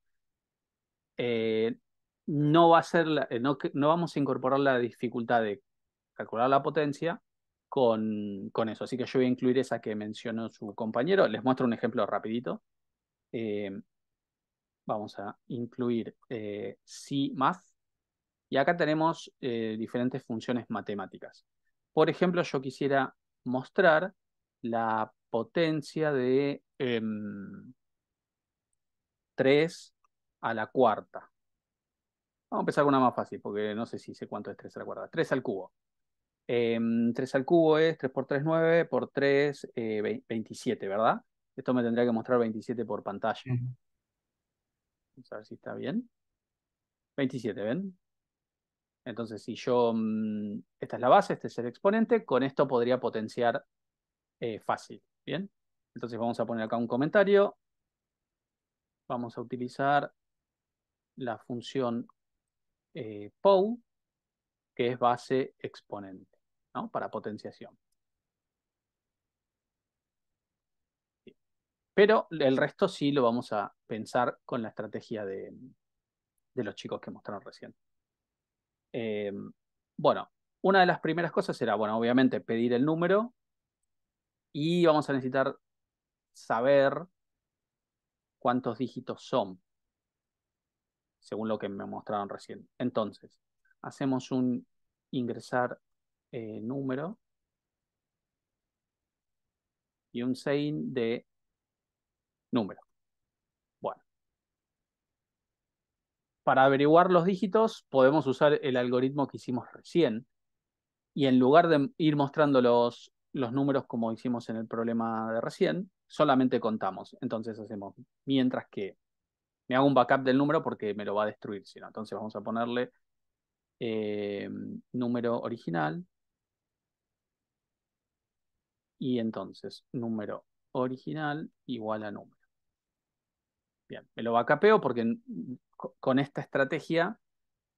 [SPEAKER 1] eh, no va a ser no vamos a incorporar la dificultad de calcular la potencia con eso. Así que yo voy a incluir esa que mencionó su compañero. Les muestro un ejemplo rapidito. Eh, Vamos a incluir CMath y acá tenemos diferentes funciones matemáticas. Por ejemplo, yo quisiera mostrar la potencia de 3 a la cuarta. Vamos a empezar con una más fácil, porque no sé si sé cuánto es 3 a la cuarta. 3 al cubo. 3 al cubo es 3 por 3, 9, por 3, 27, ¿verdad? Esto me tendría que mostrar 27 por pantalla. Vamos a ver si está bien. 27, ¿ven? Entonces, si yo, esta es la base, este es el exponente, con esto podría potenciar fácil, ¿bien? Entonces vamos a poner acá un comentario. Vamos a utilizar la función POW, que es base exponente, ¿no? Para potenciación. Pero el resto sí lo vamos a pensar con la estrategia de los chicos que mostraron recién. Bueno, una de las primeras cosas será, bueno, obviamente pedir el número y vamos a necesitar saber cuántos dígitos son, según lo que me mostraron recién. Entonces, hacemos un ingresar número y un sein de número. Bueno, para averiguar los dígitos podemos usar el algoritmo que hicimos recién y en lugar de ir mostrando los números como hicimos en el problema de recién, solamente contamos. Entonces hacemos, mientras que me hago un backup del número porque me lo va a destruir, si no. Entonces vamos a ponerle número original y entonces número original igual a número. Bien, me lo backupeo porque con esta estrategia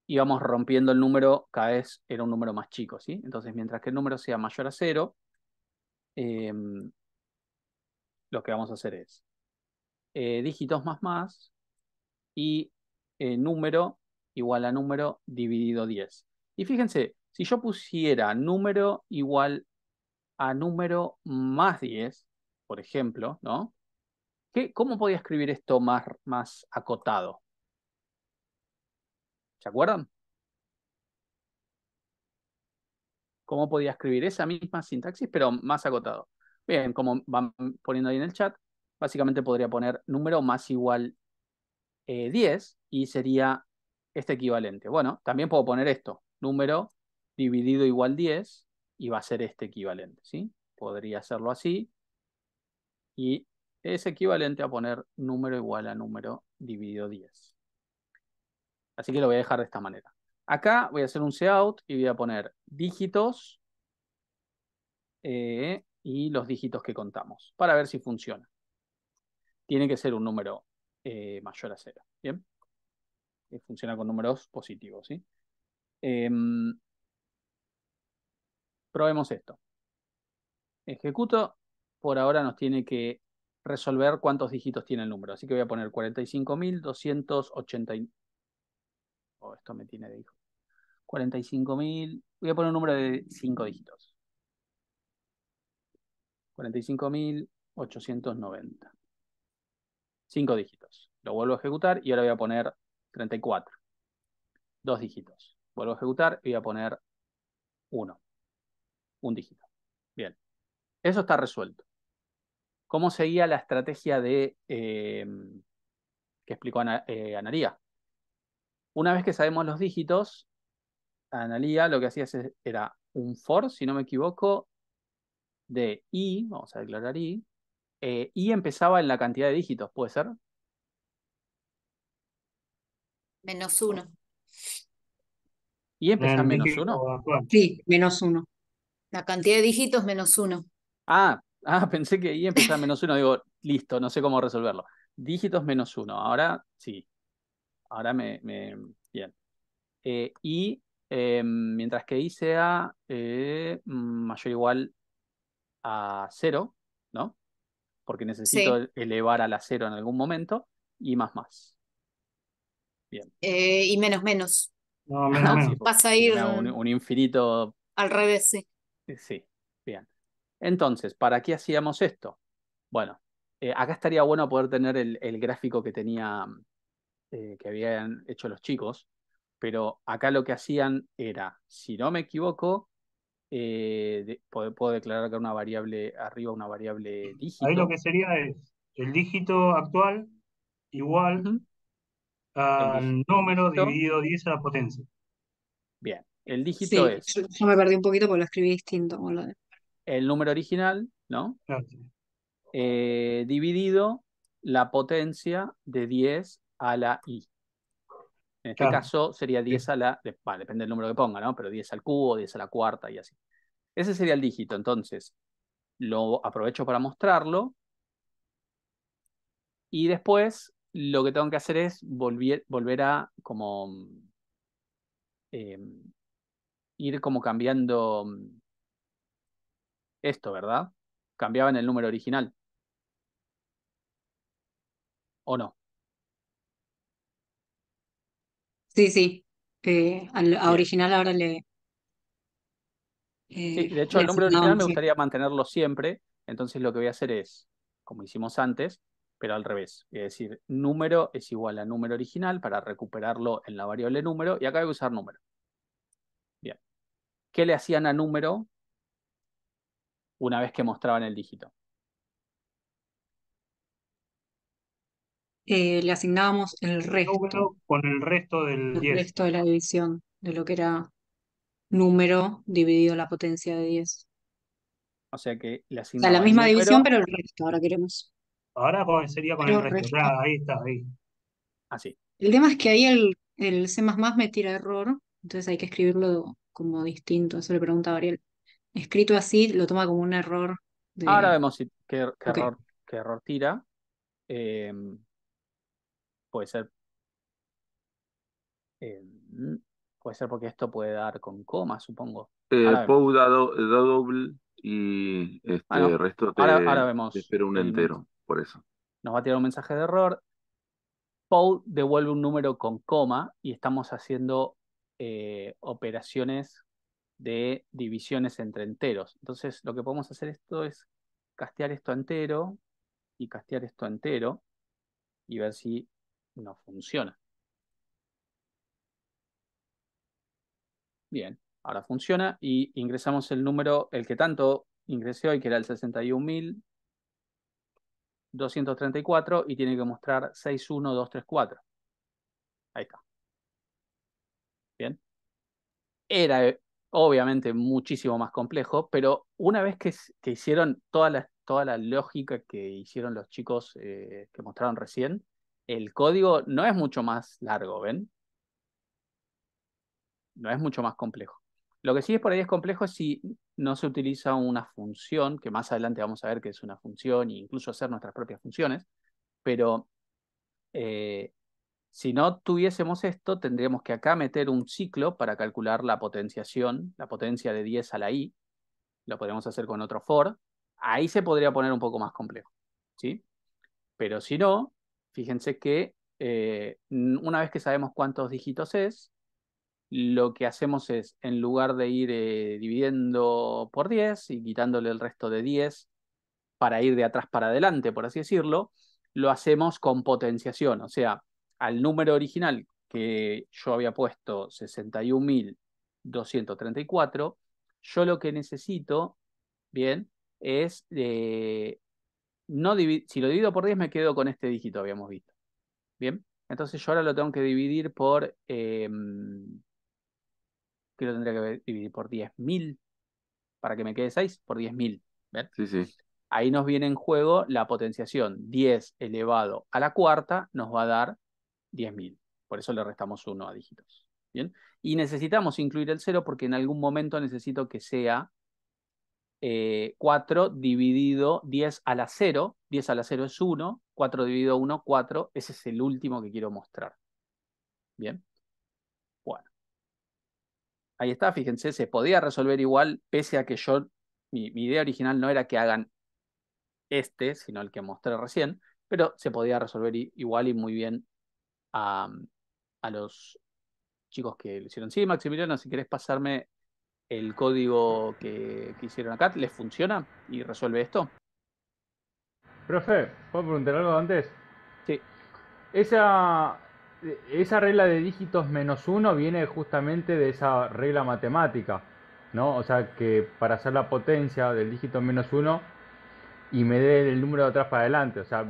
[SPEAKER 1] íbamos rompiendo el número, cada vez era un número más chico, ¿sí? Entonces, mientras que el número sea mayor a 0, lo que vamos a hacer es dígitos más y número igual a número dividido 10. Y fíjense, si yo pusiera número igual a número más 10, por ejemplo, ¿no? ¿Cómo podía escribir esto más acotado? ¿Se acuerdan? ¿Cómo podía escribir esa misma sintaxis, pero más acotado? Bien, como van poniendo ahí en el chat, básicamente podría poner número más igual 10 y sería este equivalente. Bueno, también puedo poner esto, número dividido igual 10 y va a ser este equivalente, ¿sí? Podría hacerlo así y es equivalente a poner número igual a número dividido 10. Así que lo voy a dejar de esta manera. Acá voy a hacer un cout y voy a poner dígitos y los dígitos que contamos para ver si funciona. Tiene que ser un número mayor a 0. ¿Bien? Funciona con números positivos, ¿sí? Probemos esto. Ejecuto. Por ahora nos tiene que resolver cuántos dígitos tiene el número. Así que voy a poner 45.280. Oh, esto me tiene de hijo. 45.000. Voy a poner un número de 5 dígitos. 45.890. 5 dígitos. Lo vuelvo a ejecutar y ahora voy a poner 34. 2 dígitos. Vuelvo a ejecutar y voy a poner 1. Un dígito. Bien. Eso está resuelto. ¿Cómo seguía la estrategia que explicó Analía? Una vez que sabemos los dígitos, Analía lo que hacía era un for, si no me equivoco, de i, vamos a declarar i, y empezaba en la cantidad de dígitos, ¿puede ser?
[SPEAKER 8] -1.
[SPEAKER 1] ¿Y
[SPEAKER 9] En
[SPEAKER 1] empezaba en
[SPEAKER 9] el
[SPEAKER 1] menos
[SPEAKER 9] dígito
[SPEAKER 1] 1?
[SPEAKER 9] actual.
[SPEAKER 8] Sí, -1. La cantidad de dígitos -1.
[SPEAKER 1] Pensé que i empezaba en menos 1, digo, listo, no sé cómo resolverlo. Dígitos menos 1, ahora sí, ahora bien. y mientras que I sea mayor o igual a 0, ¿no? Porque necesito
[SPEAKER 8] Sí.
[SPEAKER 1] elevar a la 0 en algún momento, y más. Bien.
[SPEAKER 8] Y menos menos,
[SPEAKER 9] No, menos
[SPEAKER 8] ¿no?
[SPEAKER 1] Sí,
[SPEAKER 9] menos.
[SPEAKER 1] porque
[SPEAKER 8] Pasa a
[SPEAKER 1] si no
[SPEAKER 8] ir
[SPEAKER 1] me hago un infinito.
[SPEAKER 8] al revés, sí.
[SPEAKER 1] Sí, bien. Entonces, ¿para qué hacíamos esto? Bueno, acá estaría bueno poder tener el gráfico que tenía, que habían hecho los chicos, pero acá lo que hacían era, si no me equivoco, puedo declarar acá una variable arriba, una variable
[SPEAKER 9] Ahí lo
[SPEAKER 1] dígito.
[SPEAKER 9] que sería es el dígito actual igual
[SPEAKER 1] Ujú.
[SPEAKER 9] al
[SPEAKER 1] El
[SPEAKER 9] número
[SPEAKER 1] dígito,
[SPEAKER 9] dividido 10 a la potencia.
[SPEAKER 1] bien. El dígito
[SPEAKER 8] Sí,
[SPEAKER 1] es
[SPEAKER 8] yo me perdí un poquito porque lo escribí distinto.
[SPEAKER 1] el número original, ¿no?
[SPEAKER 9] Claro.
[SPEAKER 1] Dividido la potencia de 10 a la i. En este
[SPEAKER 9] Claro.
[SPEAKER 1] caso sería 10 a la, depende del número que ponga, ¿no? Pero 10 al cubo, 10 a la cuarta y así. Ese sería el dígito. Entonces, lo aprovecho para mostrarlo y después lo que tengo que hacer es volver a como eh, ir como cambiando esto, ¿verdad? Cambiaba en el número original, ¿o no?
[SPEAKER 8] Sí, sí. A
[SPEAKER 1] Bien.
[SPEAKER 8] original ahora
[SPEAKER 1] Sí, de hecho
[SPEAKER 8] le
[SPEAKER 1] el número original me
[SPEAKER 8] asignamos, sí.
[SPEAKER 1] gustaría mantenerlo siempre, entonces lo que voy a hacer es, como hicimos antes, pero al revés. Es decir, número es igual a número original para recuperarlo en la variable número, y acá voy a usar número. Bien. ¿Qué le hacían a número una vez que mostraban el dígito?
[SPEAKER 8] Le asignábamos el resto,
[SPEAKER 9] Número con el resto del
[SPEAKER 8] el
[SPEAKER 9] 10.
[SPEAKER 8] resto de la división, de lo que era número dividido la potencia de 10.
[SPEAKER 1] O sea que le
[SPEAKER 8] O sea, la
[SPEAKER 1] asignaban
[SPEAKER 8] misma división,
[SPEAKER 1] número,
[SPEAKER 8] pero el resto ahora queremos.
[SPEAKER 9] Ahora sería con el
[SPEAKER 8] Pero
[SPEAKER 9] resto.
[SPEAKER 8] resto.
[SPEAKER 9] Ya, ahí está, ahí.
[SPEAKER 1] así.
[SPEAKER 8] El tema es que ahí el C++ me tira error, entonces hay que escribirlo como distinto. Eso le pregunta a Ariel. Escrito así, lo toma como un error
[SPEAKER 1] Ahora
[SPEAKER 8] de...
[SPEAKER 1] vemos
[SPEAKER 8] Ok.
[SPEAKER 1] qué error tira. Eh, puede ser, eh, puede ser porque esto puede dar con coma, supongo. Ahora vemos.
[SPEAKER 4] Pou da doble y
[SPEAKER 1] Bueno,
[SPEAKER 4] resto
[SPEAKER 1] ahora
[SPEAKER 4] te
[SPEAKER 1] vemos
[SPEAKER 4] espera un entero, por eso.
[SPEAKER 1] nos va a tirar un mensaje de error. Poe devuelve un número con coma y estamos haciendo operaciones de divisiones entre enteros. Entonces, lo que podemos hacer esto es castear esto a entero y castear esto a entero y ver si no funciona. Bien, ahora funciona y ingresamos el número, el que tanto ingresé hoy, que era el 61.234, y tiene que mostrar 61234. Ahí está. Bien. Era obviamente muchísimo más complejo, pero una vez que hicieron toda la lógica que hicieron los chicos que mostraron recién, el código no es mucho más largo, ¿ven? No es mucho más complejo. Lo que sí es por ahí es complejo es si no se utiliza una función, que más adelante vamos a ver que es una función e incluso hacer nuestras propias funciones, pero eh, si no tuviésemos esto, tendríamos que acá meter un ciclo para calcular la potenciación, la potencia de 10 a la i. Lo podemos hacer con otro for. Ahí se podría poner un poco más complejo, ¿sí? Pero si no, fíjense que una vez que sabemos cuántos dígitos es, lo que hacemos es, en lugar de ir dividiendo por 10 y quitándole el resto de 10 para ir de atrás para adelante, por así decirlo, lo hacemos con potenciación. O sea, al número original que yo había puesto 61.234, yo lo que necesito, bien, es, no si lo divido por 10 me quedo con este dígito, habíamos visto. Bien, entonces yo ahora lo tengo que dividir por, que lo tendría que dividir por 10.000 para que me quede 6 por 10.000. ¿Ven?
[SPEAKER 4] Sí, sí.
[SPEAKER 1] Ahí nos viene en juego la potenciación. 10 elevado a la cuarta nos va a dar 10.000. Por eso le restamos 1 a dígitos. ¿Bien? Y necesitamos incluir el 0 porque en algún momento necesito que sea 4 dividido 10 a la 0. 10 a la 0 es 1. 4 dividido 1, 4. Ese es el último que quiero mostrar. Bien. Bueno. Ahí está, fíjense, se podía resolver igual, pese a que mi idea original no era que hagan sino el que mostré recién, pero se podía resolver igual y muy bien a, a los chicos que lo hicieron. Sí, Maximiliano, si querés pasarme el código que hicieron acá, ¿les funciona y resuelve esto?
[SPEAKER 11] Profe, ¿puedo preguntar algo antes?
[SPEAKER 1] Sí.
[SPEAKER 11] Esa, esa regla de dígitos menos uno viene justamente de esa regla matemática, ¿no? O sea que para hacer la potencia del dígito menos uno y me dé el número de atrás para adelante, o sea,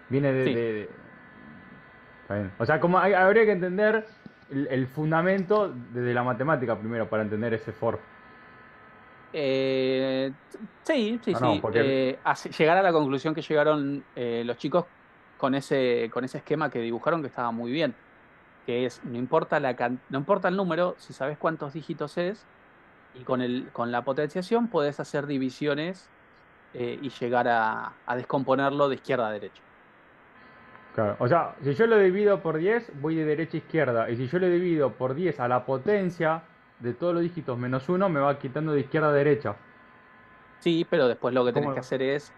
[SPEAKER 11] viene
[SPEAKER 1] Sí.
[SPEAKER 11] Está bien. O sea, como habría que entender el fundamento de la matemática primero para entender ese for.
[SPEAKER 1] Sí, sí,
[SPEAKER 11] No, no,
[SPEAKER 1] sí.
[SPEAKER 11] porque
[SPEAKER 1] Llegar a la conclusión que llegaron los chicos con ese esquema que dibujaron que estaba muy bien, que es, no importa el número, si sabes cuántos dígitos es, y con la potenciación podés hacer divisiones y llegar a descomponerlo de izquierda a derecha.
[SPEAKER 11] claro, o sea, si yo lo divido por 10, voy de derecha a izquierda. Y si yo lo divido por 10 a la potencia de todos los dígitos menos uno, me va quitando de izquierda a derecha.
[SPEAKER 1] Sí, pero después lo que tenés que
[SPEAKER 11] ¿Cómo?
[SPEAKER 1] hacer es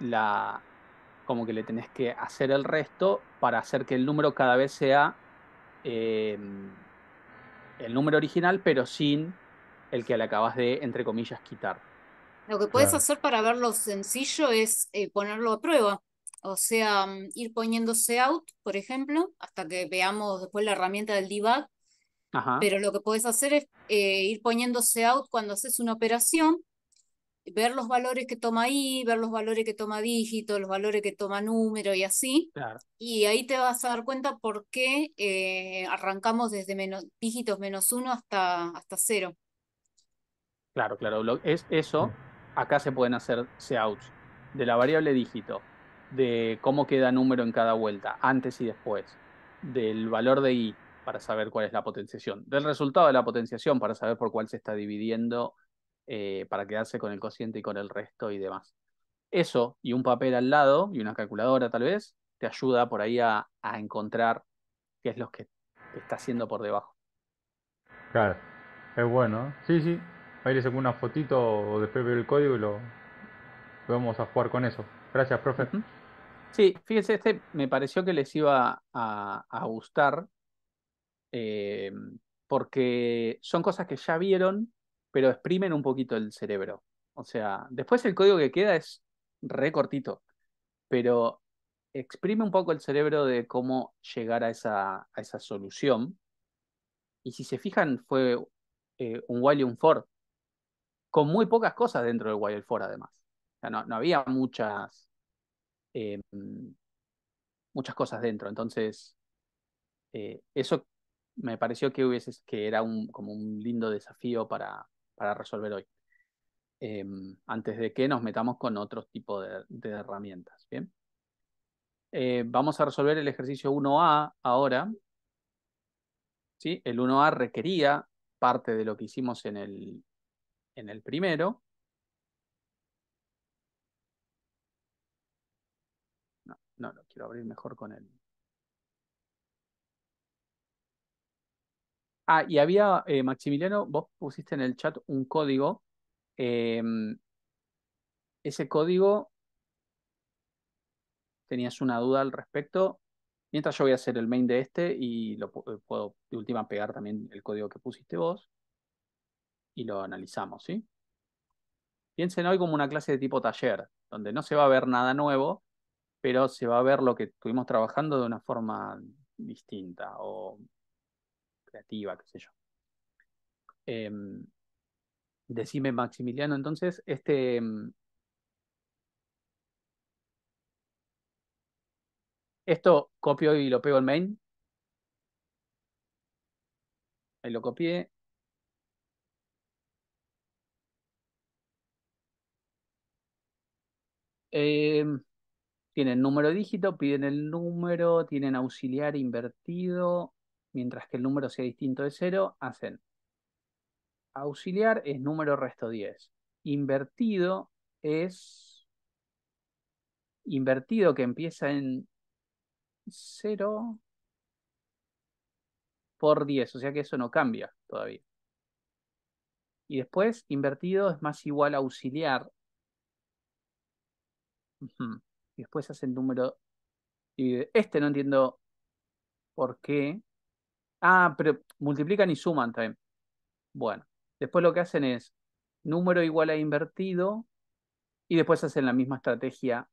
[SPEAKER 1] como que le tenés que hacer el resto para hacer que el número cada vez sea eh, el número original, pero sin el que le acabas de, entre comillas, quitar.
[SPEAKER 8] Lo que puedes
[SPEAKER 11] Claro,
[SPEAKER 8] hacer para verlo sencillo es ponerlo a prueba. O sea, ir poniéndose out, por ejemplo, hasta que veamos después la herramienta del debug.
[SPEAKER 1] Ajá,
[SPEAKER 8] Pero lo que puedes hacer es ir poniéndose out cuando haces una operación, ver los valores que toma ahí, ver los valores que toma dígito, los valores que toma número y así.
[SPEAKER 1] claro,
[SPEAKER 8] Y ahí te vas a dar cuenta por qué arrancamos desde dígitos menos uno hasta cero.
[SPEAKER 1] claro, claro. Es eso. Acá se pueden hacer outs de la variable dígito, de cómo queda número en cada vuelta, antes y después, del valor de i para saber cuál es la potenciación, del resultado de la potenciación para saber por cuál se está dividiendo, para quedarse con el cociente y con el resto y demás. Eso y un papel al lado y una calculadora tal vez te ayuda por ahí a encontrar qué es lo que está haciendo por debajo.
[SPEAKER 11] claro. Es bueno, ¿eh? Sí, sí. Ahí le saco una fotito o después veo el código y lo vamos a jugar con eso. Gracias, profe.
[SPEAKER 1] Ujú. Sí, fíjense, este me pareció que les iba a gustar, eh, porque son cosas que ya vieron, pero exprimen un poquito el cerebro. O sea, después el código que queda es re cortito, pero exprime un poco el cerebro de cómo llegar a esa solución. Y si se fijan, fue un while y un for, con muy pocas cosas dentro del while for además. O sea, no había eh, muchas cosas dentro. Entonces, eso me pareció que era como un lindo desafío para resolver hoy. Antes de que nos metamos con otro tipo de herramientas. Bien. Vamos a resolver el ejercicio 1A ahora. ¿Sí? El 1A requería parte de lo que hicimos en el primero. No, no, lo quiero abrir mejor con él. Ah, y había, Maximiliano, vos pusiste en el chat un código. eh, Ese código, tenías una duda al respecto. Mientras yo voy a hacer el main de este y puedo de última pegar también el código que pusiste vos y lo analizamos, ¿sí? Piensen hoy como una clase de tipo taller, donde no se va a ver nada nuevo, pero se va a ver lo que estuvimos trabajando de una forma distinta o creativa, qué sé yo. Decime, Maximiliano, entonces, esto copio y lo pego en main. Ahí lo copié. Em, Tienen número dígito, piden el número, tienen auxiliar invertido, mientras que el número sea distinto de cero, hacen auxiliar es número resto 10. Invertido es invertido que empieza en 0 por 10, o sea que eso no cambia todavía. Y después, invertido es más igual a auxiliar. Ujú. Y después hace el número. Y este no entiendo por qué. Ah, pero multiplican y suman también. Bueno, después lo que hacen es número igual a invertido y después hacen la misma estrategia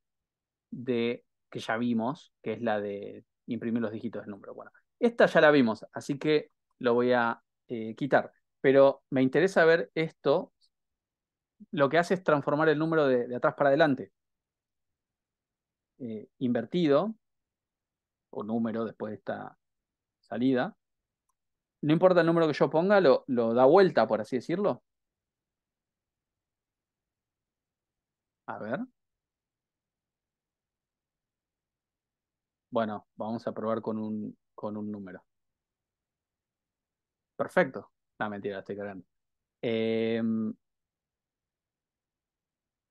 [SPEAKER 1] de que ya vimos, que es la de imprimir los dígitos del número. Bueno, esta ya la vimos, así que lo voy a quitar. Pero me interesa ver esto. Lo que hace es transformar el número de atrás para adelante. Invertido, o número después de esta salida. No importa el número que yo ponga, lo da vuelta, por así decirlo. A ver. Bueno, vamos a probar con un número. Perfecto. No, mentira, estoy cargando.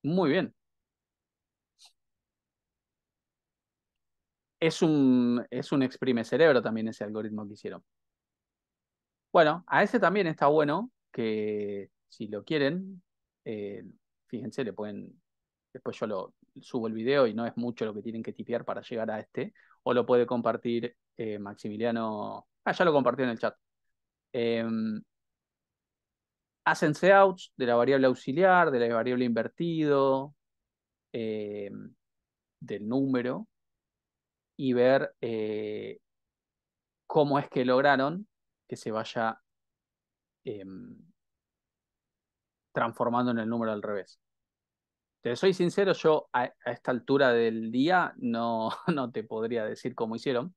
[SPEAKER 1] Muy bien. Es un exprime cerebro también ese algoritmo que hicieron. Bueno, a ese también está bueno que si lo quieren, eh, fíjense, le pueden, después yo lo subo el video y no es mucho lo que tienen que tipear para llegar a este, o lo puede compartir Maximiliano. Ah, ya lo compartió en el chat. Eh, Hacen outs de la variable auxiliar, de la variable invertido, eh, del número, y ver cómo es que lograron que se vaya eh, transformando en el número al revés. Te soy sincero, yo a esta altura del día no, no te podría decir cómo hicieron.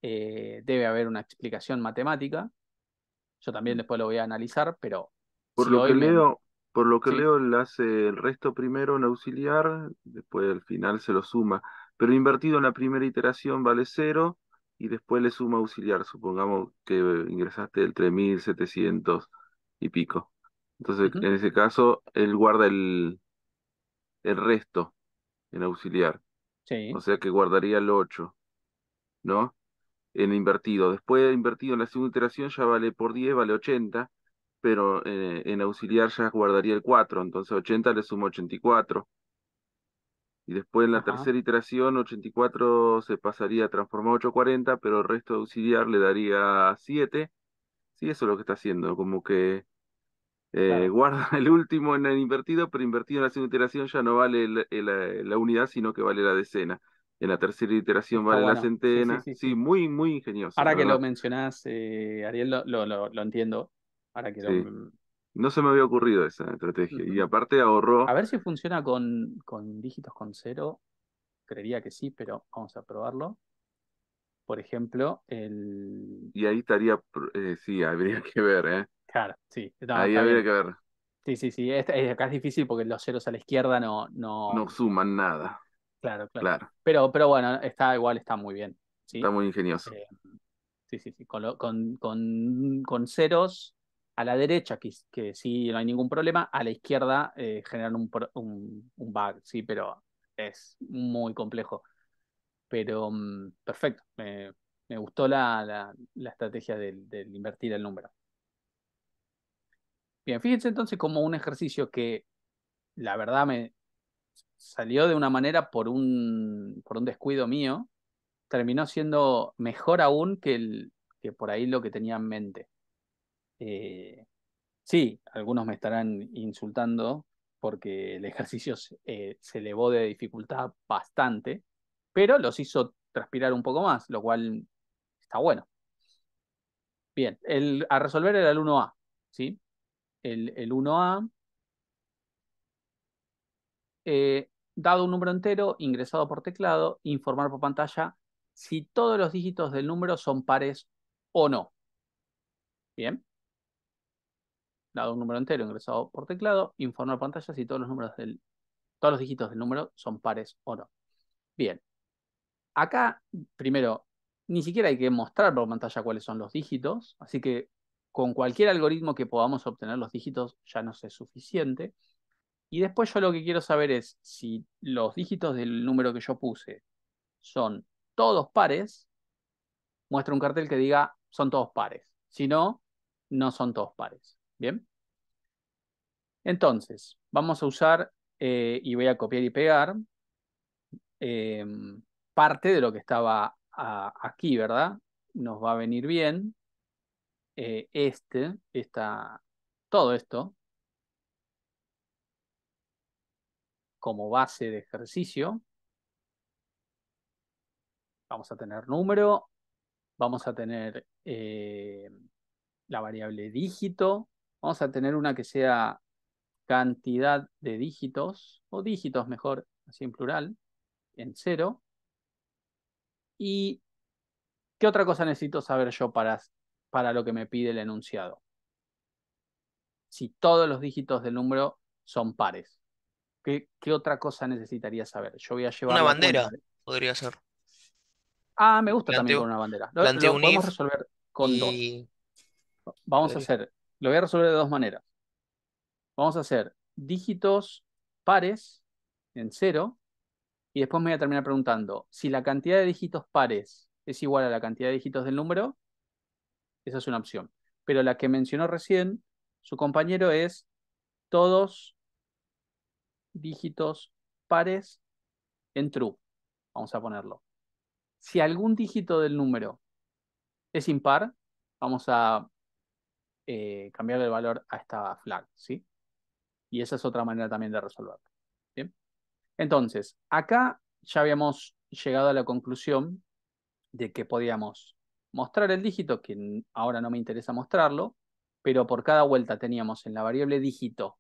[SPEAKER 1] Debe haber una explicación matemática. Yo también después lo voy a analizar, pero
[SPEAKER 4] Por
[SPEAKER 1] si
[SPEAKER 4] lo que
[SPEAKER 1] hoy me...
[SPEAKER 4] leo, por lo que
[SPEAKER 1] Sí.
[SPEAKER 4] leo, él hace el resto primero en auxiliar, después al final se lo suma. Pero invertido en la primera iteración vale cero y después le suma auxiliar. Supongamos que ingresaste el 3700 y pico. Entonces,
[SPEAKER 1] Ujú.
[SPEAKER 4] en ese caso, él guarda el resto en auxiliar. O
[SPEAKER 1] Sí.
[SPEAKER 4] sea que guardaría el 8, ¿no? En invertido. Después, invertido en la segunda iteración ya vale por 10, vale 80, pero en auxiliar ya guardaría el 4, entonces 80 le sumo 84. Y después en la
[SPEAKER 1] Ajá.
[SPEAKER 4] tercera iteración 84 se pasaría a transformar a 840, pero el resto de auxiliar le daría 7. Sí, eso es lo que está haciendo, como que
[SPEAKER 1] Claro.
[SPEAKER 4] guarda el último en el invertido, pero invertido en la segunda iteración ya no vale la unidad, sino que vale la decena. En la tercera iteración
[SPEAKER 1] Está
[SPEAKER 4] vale la
[SPEAKER 1] bueno. Sí, sí,
[SPEAKER 4] centena.
[SPEAKER 1] sí,
[SPEAKER 4] Sí,
[SPEAKER 1] sí.
[SPEAKER 4] muy, muy ingenioso, la
[SPEAKER 1] Ahora que lo
[SPEAKER 4] verdad.
[SPEAKER 1] mencionás, Ariel, lo entiendo. Ahora que lo...
[SPEAKER 4] Sí. No se me había ocurrido esa estrategia. Y
[SPEAKER 1] Ujú.
[SPEAKER 4] aparte
[SPEAKER 1] A
[SPEAKER 4] ahorró.
[SPEAKER 1] ver si funciona con dígitos con cero. Creería que sí, pero vamos a probarlo. Por ejemplo, el...
[SPEAKER 4] Y ahí estaría. Sí, habría que ver, ¿eh?
[SPEAKER 1] Claro, sí, no,
[SPEAKER 4] Ahí
[SPEAKER 1] está
[SPEAKER 4] habría
[SPEAKER 1] bien.
[SPEAKER 4] que ver.
[SPEAKER 1] Sí, sí, sí. Acá es difícil porque los ceros a la izquierda no,
[SPEAKER 4] No
[SPEAKER 1] no.
[SPEAKER 4] suman nada.
[SPEAKER 1] Claro, claro.
[SPEAKER 4] Claro.
[SPEAKER 1] Pero bueno, está muy bien.
[SPEAKER 4] Está
[SPEAKER 1] ¿Sí?
[SPEAKER 4] muy ingenioso.
[SPEAKER 1] Eh, sí, sí, sí. Con ceros a la derecha, que sí, no hay ningún problema. A la izquierda generan un bug, sí, pero es muy complejo. Pero perfecto. Me gustó la estrategia del invertir el número. Bien, fíjense entonces como un ejercicio que la verdad me salió de una manera por un descuido mío, terminó siendo mejor aún que por ahí lo que tenía en mente. Eh, sí, algunos me estarán insultando porque el ejercicio se elevó de dificultad bastante, pero los hizo transpirar un poco más, lo cual está bueno. Bien, a resolver era el 1A, ¿sí? El 1A, dado un número entero, ingresado por teclado, informar por pantalla si todos los dígitos del número son pares o no. Bien, dado un número entero, ingresado por teclado, informar por pantalla si todos los dígitos del número son pares o no. Bien, acá, primero, ni siquiera hay que mostrar por pantalla cuáles son los dígitos, así que con cualquier algoritmo que podamos obtener los dígitos ya nos es suficiente. Y después yo lo que quiero saber es si los dígitos del número que yo puse son todos pares, muestra un cartel que diga son todos pares. Si no, no son todos pares. ¿Bien? Entonces, vamos a usar, y voy a copiar y pegar, eh, parte de lo que estaba aquí, ¿verdad? Nos va a venir bien todo esto como base de ejercicio. Vamos a tener número, vamos a tener la variable dígito, vamos a tener una que sea cantidad de dígitos, o dígitos mejor, así en plural, en 0. ¿Y qué otra cosa necesito saber yo para lo que me pide el enunciado? Si todos los dígitos del número son pares. ¿Qué otra cosa necesitaría saber? Yo voy a llevar
[SPEAKER 3] Una
[SPEAKER 1] la cuenta.
[SPEAKER 3] bandera podría ser.
[SPEAKER 1] Me gusta también con
[SPEAKER 3] Planteo,
[SPEAKER 1] una bandera.
[SPEAKER 3] planteo
[SPEAKER 1] Lo
[SPEAKER 3] un
[SPEAKER 1] podemos
[SPEAKER 3] if
[SPEAKER 1] resolver con dos.
[SPEAKER 3] y
[SPEAKER 1] Vamos a
[SPEAKER 3] podría.
[SPEAKER 1] hacer, lo voy a resolver de dos maneras. Vamos a hacer dígitos pares en 0 y después me voy a terminar preguntando si la cantidad de dígitos pares es igual a la cantidad de dígitos del número. Esa es una opción. Pero la que mencionó recién su compañero es todos dígitos pares en true. Vamos a ponerlo. Si algún dígito del número es impar, vamos a cambiarle el valor a esta flag, ¿sí? Y esa es otra manera también de resolverlo. ¿Bien? Entonces, acá ya habíamos llegado a la conclusión de que podíamos mostrar el dígito, que ahora no me interesa mostrarlo, pero por cada vuelta teníamos en la variable dígito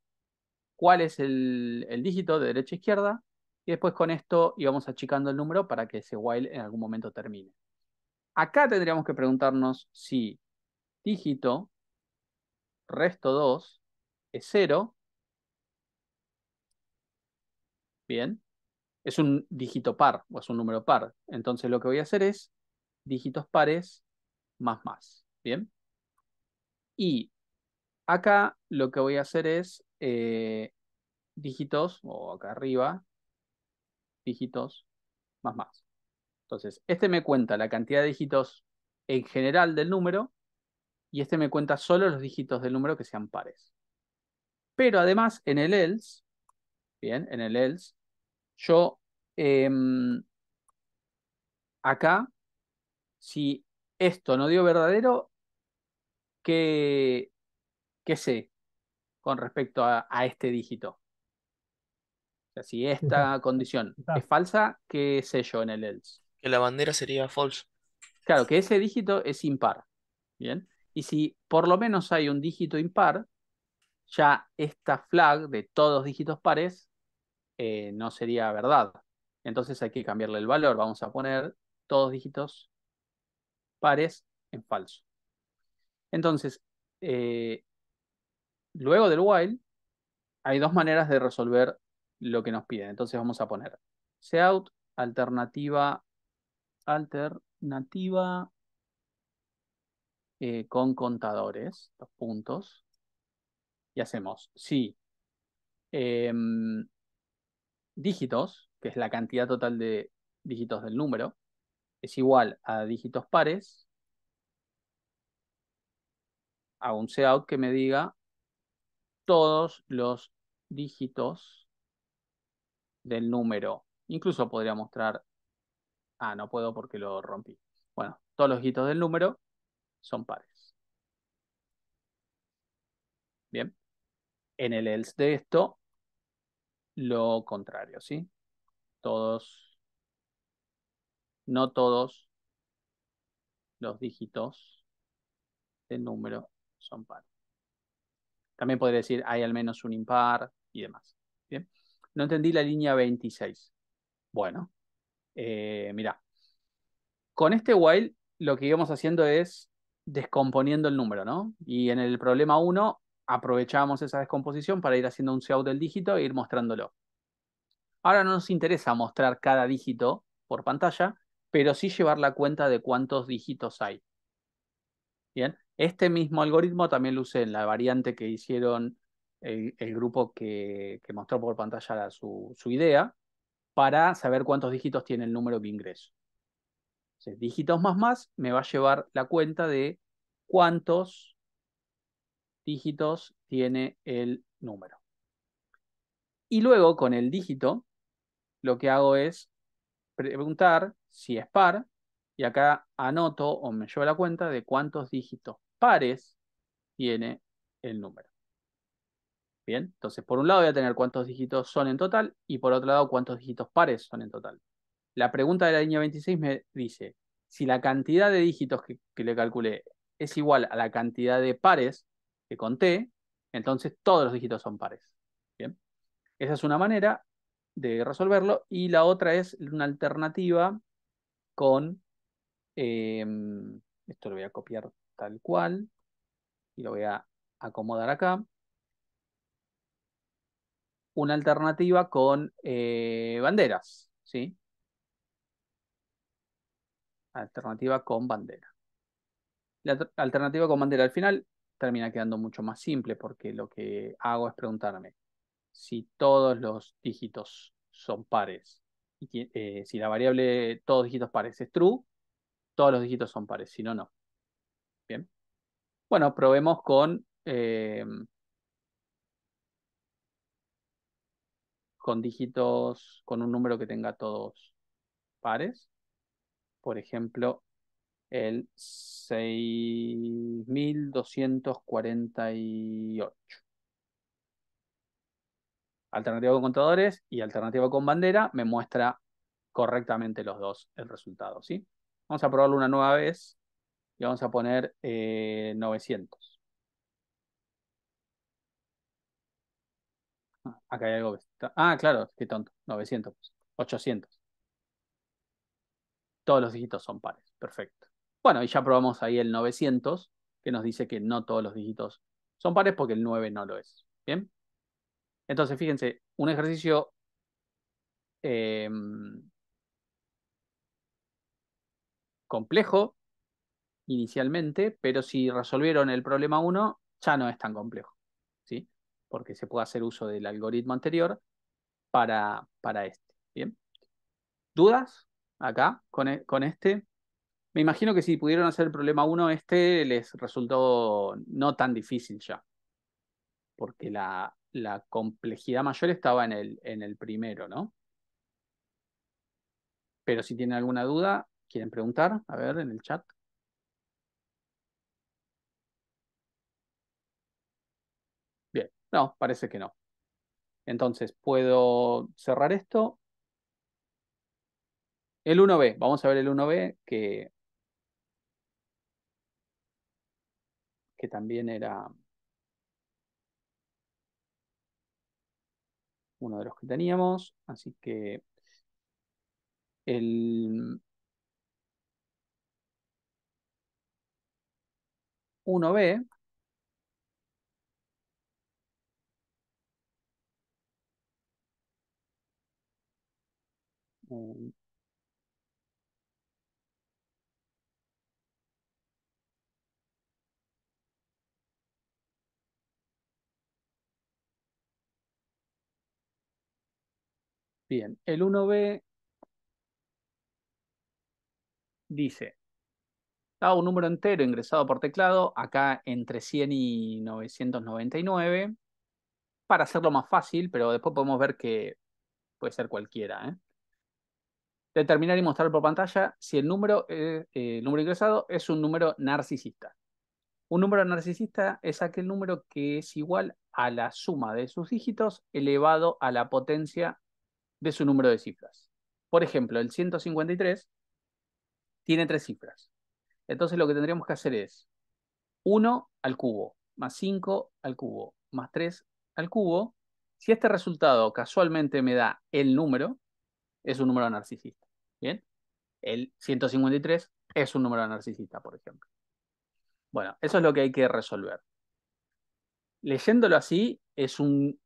[SPEAKER 1] cuál es el dígito de derecha a izquierda, y después con esto íbamos achicando el número para que ese while en algún momento termine. Acá tendríamos que preguntarnos si dígito resto 2 es 0, bien, es un dígito par o es un número par. Entonces lo que voy a hacer es dígitos pares más, bien. Y acá lo que voy a hacer es dígitos, o acá arriba, dígitos más. Entonces, este me cuenta la cantidad de dígitos en general del número y este me cuenta solo los dígitos del número que sean pares. Pero además, en el else, bien, en el else, yo acá, si esto no dio verdadero, ¿qué sé con respecto a este dígito? O sea, si esta condición es falsa, ¿qué sé yo en el else?
[SPEAKER 3] Que la bandera sería false.
[SPEAKER 1] Claro, que ese dígito es impar. Bien. Y si por lo menos hay un dígito impar, ya esta flag de todos dígitos pares no sería verdad. Entonces hay que cambiarle el valor. Vamos a poner todos dígitos pares en falso. Entonces, eh, luego del while, hay dos maneras de resolver lo que nos piden. Entonces vamos a poner cout alternativa con contadores, dos puntos. Y hacemos si dígitos, que es la cantidad total de dígitos del número, es igual a dígitos pares, hago un cout que me diga todos los dígitos del número. Incluso podría mostrar, no puedo porque lo rompí. Bueno, todos los dígitos del número son pares. Bien. En el else de esto, lo contrario, ¿sí? No todos los dígitos del número son pares. También podría decir hay al menos un impar y demás. Bien. No entendí la línea 26. Bueno, mira, con este while lo que íbamos haciendo es descomponiendo el número, ¿no? Y en el problema 1 aprovechábamos esa descomposición para ir haciendo un cout del dígito e ir mostrándolo. Ahora no nos interesa mostrar cada dígito por pantalla, pero sí llevar la cuenta de cuántos dígitos hay. Bien, este mismo algoritmo también lo usé en la variante que hicieron el grupo que mostró por pantalla su idea para saber cuántos dígitos tiene el número que ingreso. Entonces, dígitos más me va a llevar la cuenta de cuántos dígitos tiene el número. Y luego con el dígito, lo que hago es preguntar si es par, y acá anoto o me llevo la cuenta de cuántos dígitos pares tiene el número. Bien, entonces por un lado voy a tener cuántos dígitos son en total y por otro lado cuántos dígitos pares son en total. La pregunta de la línea 26 me dice, si la cantidad de dígitos que le calculé es igual a la cantidad de pares que conté, entonces todos los dígitos son pares. Bien, esa es una manera de resolverlo y la otra es una alternativa con, esto lo voy a copiar tal cual y lo voy a acomodar acá, una alternativa con banderas, ¿sí? Alternativa con bandera. La alternativa con bandera al final termina quedando mucho más simple porque lo que hago es preguntarme si todos los dígitos son pares y si la variable todos dígitos pares es true, todos los dígitos son pares, si no, no. Bien. Bueno, probemos con dígitos, con un número que tenga todos pares. Por ejemplo, el 6248. Alternativa con contadores y alternativa con bandera me muestra correctamente los dos el resultado, ¿sí? Vamos a probarlo una nueva vez y vamos a poner 900. Acá hay algo que está... Ah, claro, qué tonto. 900. 800. Todos los dígitos son pares. Perfecto. Bueno, y ya probamos ahí el 900, que nos dice que no todos los dígitos son pares porque el 9 no lo es. ¿Bien? Entonces, fíjense, un ejercicio eh, complejo inicialmente, pero si resolvieron el problema 1, ya no es tan complejo, ¿sí? Porque se puede hacer uso del algoritmo anterior para este. ¿Bien? ¿Dudas acá con este? Me imagino que si pudieron hacer el problema 1, este les resultó no tan difícil ya, porque la complejidad mayor estaba en el primero, ¿no? Pero si tienen alguna duda, quieren preguntar, a ver, en el chat. Bien, no, parece que no. Entonces, puedo cerrar esto. El 1B, vamos a ver el 1B, que también era uno de los que teníamos. Así que el 1B, eh, bien, el 1B dice, dado un número entero ingresado por teclado, acá entre 100 y 999, para hacerlo más fácil, pero después podemos ver que puede ser cualquiera, ¿eh? Determinar y mostrar por pantalla si el número ingresado es un número narcisista. Un número narcisista es aquel número que es igual a la suma de sus dígitos elevado a la potencia de su número de cifras. Por ejemplo, el 153 tiene 3 cifras. Entonces lo que tendríamos que hacer es 1 al cubo, más 5 al cubo, más 3 al cubo. Si este resultado casualmente me da el número, es un número narcisista. ¿Bien? El 153 es un número narcisista, por ejemplo. Bueno, eso es lo que hay que resolver. Leyéndolo así es un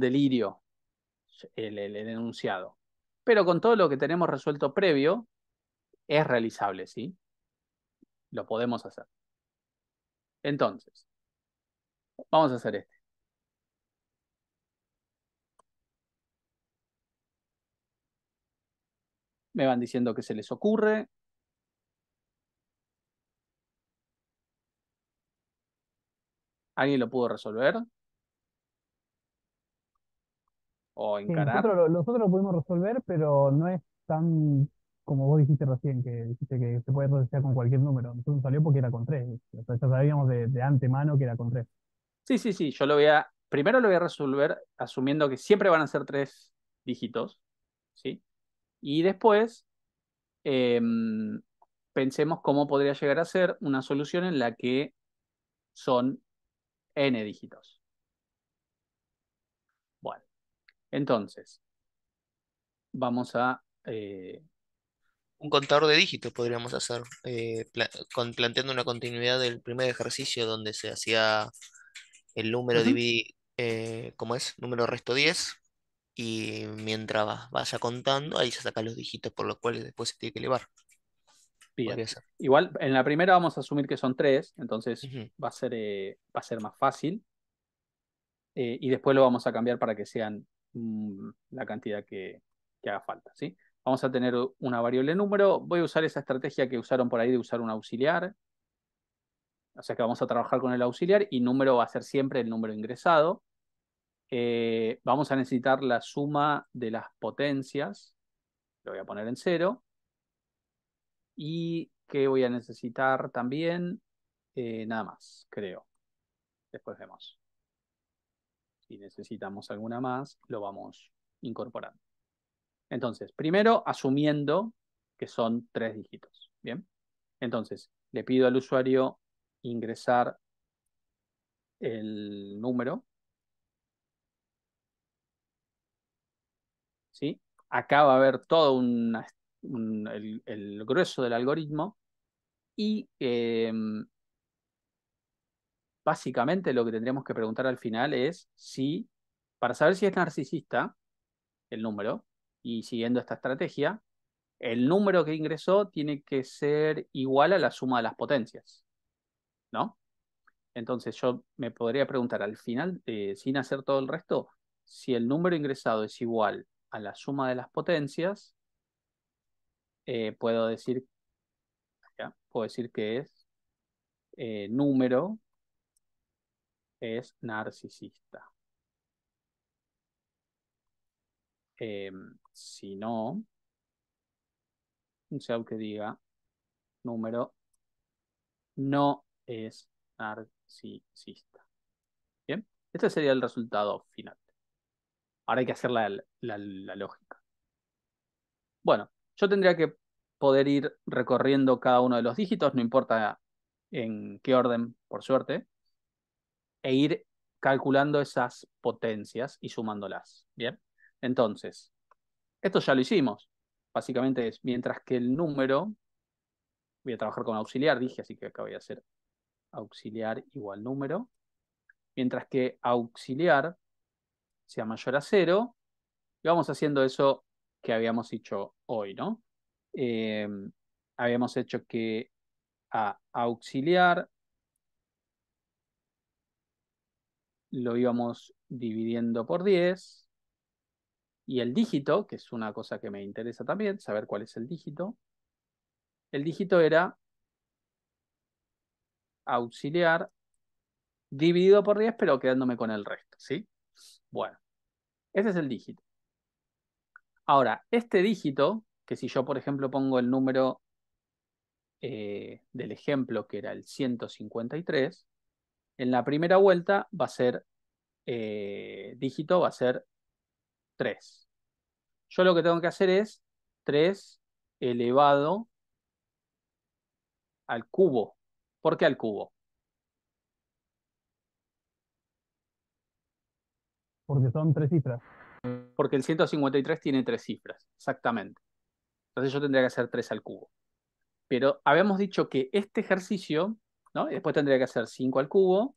[SPEAKER 1] delirio el enunciado. Pero con todo lo que tenemos resuelto previo, es realizable, ¿sí? Lo podemos hacer. Entonces, vamos a hacer este. Me van diciendo que se les ocurre. ¿Alguien lo pudo resolver? o
[SPEAKER 12] Sí,
[SPEAKER 1] encarar.
[SPEAKER 12] nosotros lo pudimos resolver, pero no es tan como vos dijiste recién, que dijiste que se puede resolver con cualquier número. Nosotros salió porque era con tres. O sea, ya sabíamos de antemano que era con tres.
[SPEAKER 1] Sí, sí, sí, primero lo voy a resolver asumiendo que siempre van a ser tres dígitos, ¿sí? Y después em, pensemos cómo podría llegar a ser una solución en la que son n dígitos. Bueno, entonces, vamos a...
[SPEAKER 3] Un contador de dígitos podríamos hacer, planteando una continuidad del primer ejercicio donde se hacía el número
[SPEAKER 1] ujú,
[SPEAKER 3] ¿cómo es? Número resto 10 y mientras vaya contando, ahí se sacan los dígitos por los cuales después se tiene que elevar.
[SPEAKER 1] bien.
[SPEAKER 3] Podría ser.
[SPEAKER 1] Igual, en la primera vamos a asumir que son tres, entonces
[SPEAKER 3] Ujú.
[SPEAKER 1] va a ser más fácil. Y después lo vamos a cambiar para que sean la cantidad que haga falta, ¿sí? Vamos a tener una variable número. Voy a usar esa estrategia que usaron por ahí de usar un auxiliar. O sea que vamos a trabajar con el auxiliar y número va a ser siempre el número ingresado. Vamos a necesitar la suma de las potencias. Lo voy a poner en cero. ¿Y qué voy a necesitar también? Nada más, creo. Después vemos. Si necesitamos alguna más, lo vamos incorporando. Entonces, primero asumiendo que son tres dígitos. Bien. Entonces, le pido al usuario ingresar el número, ¿sí? Acá va a haber todo el grueso del algoritmo y básicamente lo que tendríamos que preguntar al final es si, para saber si es narcisista el número, y siguiendo esta estrategia, el número que ingresó tiene que ser igual a la suma de las potencias, ¿no? Entonces yo me podría preguntar al final, sin hacer todo el resto, si el número ingresado es igual a la suma de las potencias, puedo decir, ¿ya? Puedo decir que es número es narcisista. Si no, un SEO que diga número no es narcisista. Bien, este sería el resultado final. Ahora hay que hacer la lógica. Bueno, yo tendría que poder ir recorriendo cada uno de los dígitos, no importa en qué orden, por suerte, e ir calculando esas potencias y sumándolas. Bien, entonces, esto ya lo hicimos. Básicamente es, mientras que el número, voy a trabajar con auxiliar, dije, así que acá voy a hacer auxiliar igual número, mientras que auxiliar sea mayor a cero, y vamos haciendo eso que habíamos hecho hoy, ¿no? Eh, Habíamos hecho que a auxiliar lo íbamos dividiendo por 10 y el dígito, que es una cosa que me interesa también, saber cuál es el dígito era auxiliar dividido por 10 pero quedándome con el resto, ¿sí? Bueno, ese es el dígito. Ahora, este dígito, que si yo, por ejemplo, pongo el número del ejemplo, que era el 153, en la primera vuelta va a ser, dígito va a ser 3. Yo lo que tengo que hacer es 3 elevado al cubo. ¿Por qué al cubo?
[SPEAKER 12] Porque son tres cifras.
[SPEAKER 1] Porque el 153 tiene 3 cifras, exactamente. Entonces yo tendría que hacer 3 al cubo. Pero habíamos dicho que este ejercicio, ¿no? Y después tendría que hacer 5 al cubo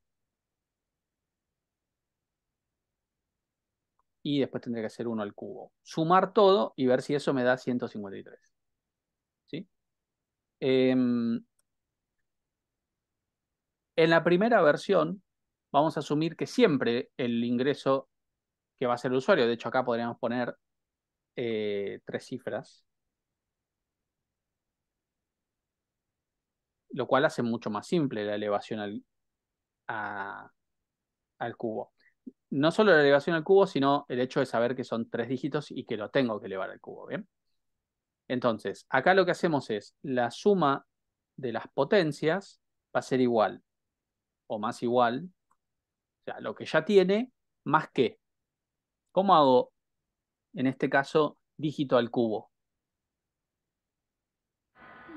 [SPEAKER 1] y después tendría que hacer 1 al cubo. Sumar todo y ver si eso me da 153. ¿Sí? En la primera versión vamos a asumir que siempre el ingreso que va a ser el usuario, de hecho acá podríamos poner 3 cifras, lo cual hace mucho más simple la elevación a- al cubo. no solo la elevación al cubo, sino el hecho de saber que son 3 dígitos y que lo tengo que elevar al cubo, ¿bien? Entonces, acá lo que hacemos es la suma de las potencias va a ser igual o más igual, o sea, lo que ya tiene, más que. ¿Cómo hago, en este caso, dígito al cubo?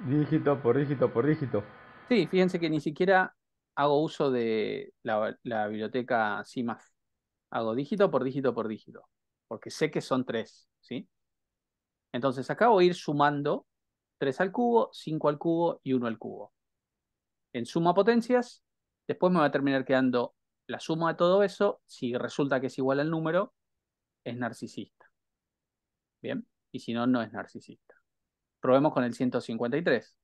[SPEAKER 11] Dígito por dígito por dígito.
[SPEAKER 1] Sí, fíjense que ni siquiera hago uso de la biblioteca CMAF. Hago dígito por dígito por dígito, porque sé que son 3, ¿sí? Entonces acá voy a ir sumando 3 al cubo, 5 al cubo y 1 al cubo. En suma potencias, después me va a terminar quedando la suma de todo eso. Si resulta que es igual al número, es narcisista. ¿Bien? Y si no, no es narcisista. Probemos con el 153.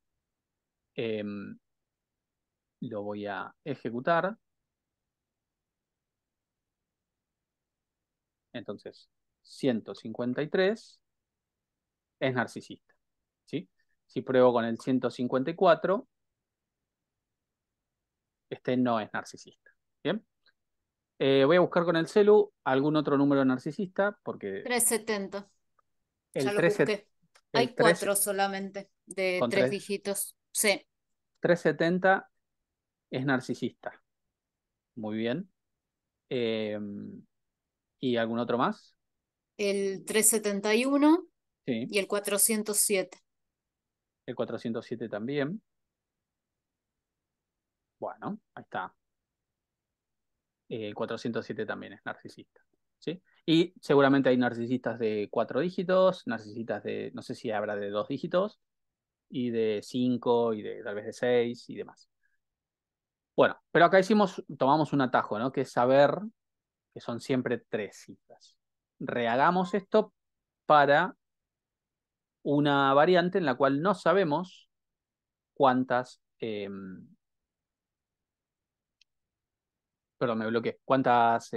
[SPEAKER 1] Lo voy a ejecutar. Entonces, 153 es narcisista. ¿Sí? Si pruebo con el 154, este no es narcisista. ¿Bien? Voy a buscar con el celu algún otro número narcisista, porque
[SPEAKER 13] 370. Ya
[SPEAKER 1] el
[SPEAKER 13] los
[SPEAKER 1] 13,
[SPEAKER 13] busqué.
[SPEAKER 1] el
[SPEAKER 13] Hay
[SPEAKER 1] 3
[SPEAKER 13] 4 solamente de
[SPEAKER 1] con
[SPEAKER 13] 3
[SPEAKER 1] 3,
[SPEAKER 13] dígitos. Sí.
[SPEAKER 1] 370 es narcisista. Muy bien. ¿Y algún otro más?
[SPEAKER 13] El 371
[SPEAKER 1] Sí.
[SPEAKER 13] y el 407.
[SPEAKER 1] El 407 también. Bueno, ahí está. El 407 también es narcisista. ¿Sí? Y seguramente hay narcisistas de 4 dígitos, narcisistas de, no sé si habrá de 2 dígitos, y de 5, y de tal vez de 6 y demás. Bueno, pero acá tomamos un atajo, ¿no? Que es saber que son siempre 3 cifras. Rehagamos esto para una variante en la cual no sabemos cuántas, perdón, me bloqueé, cuántas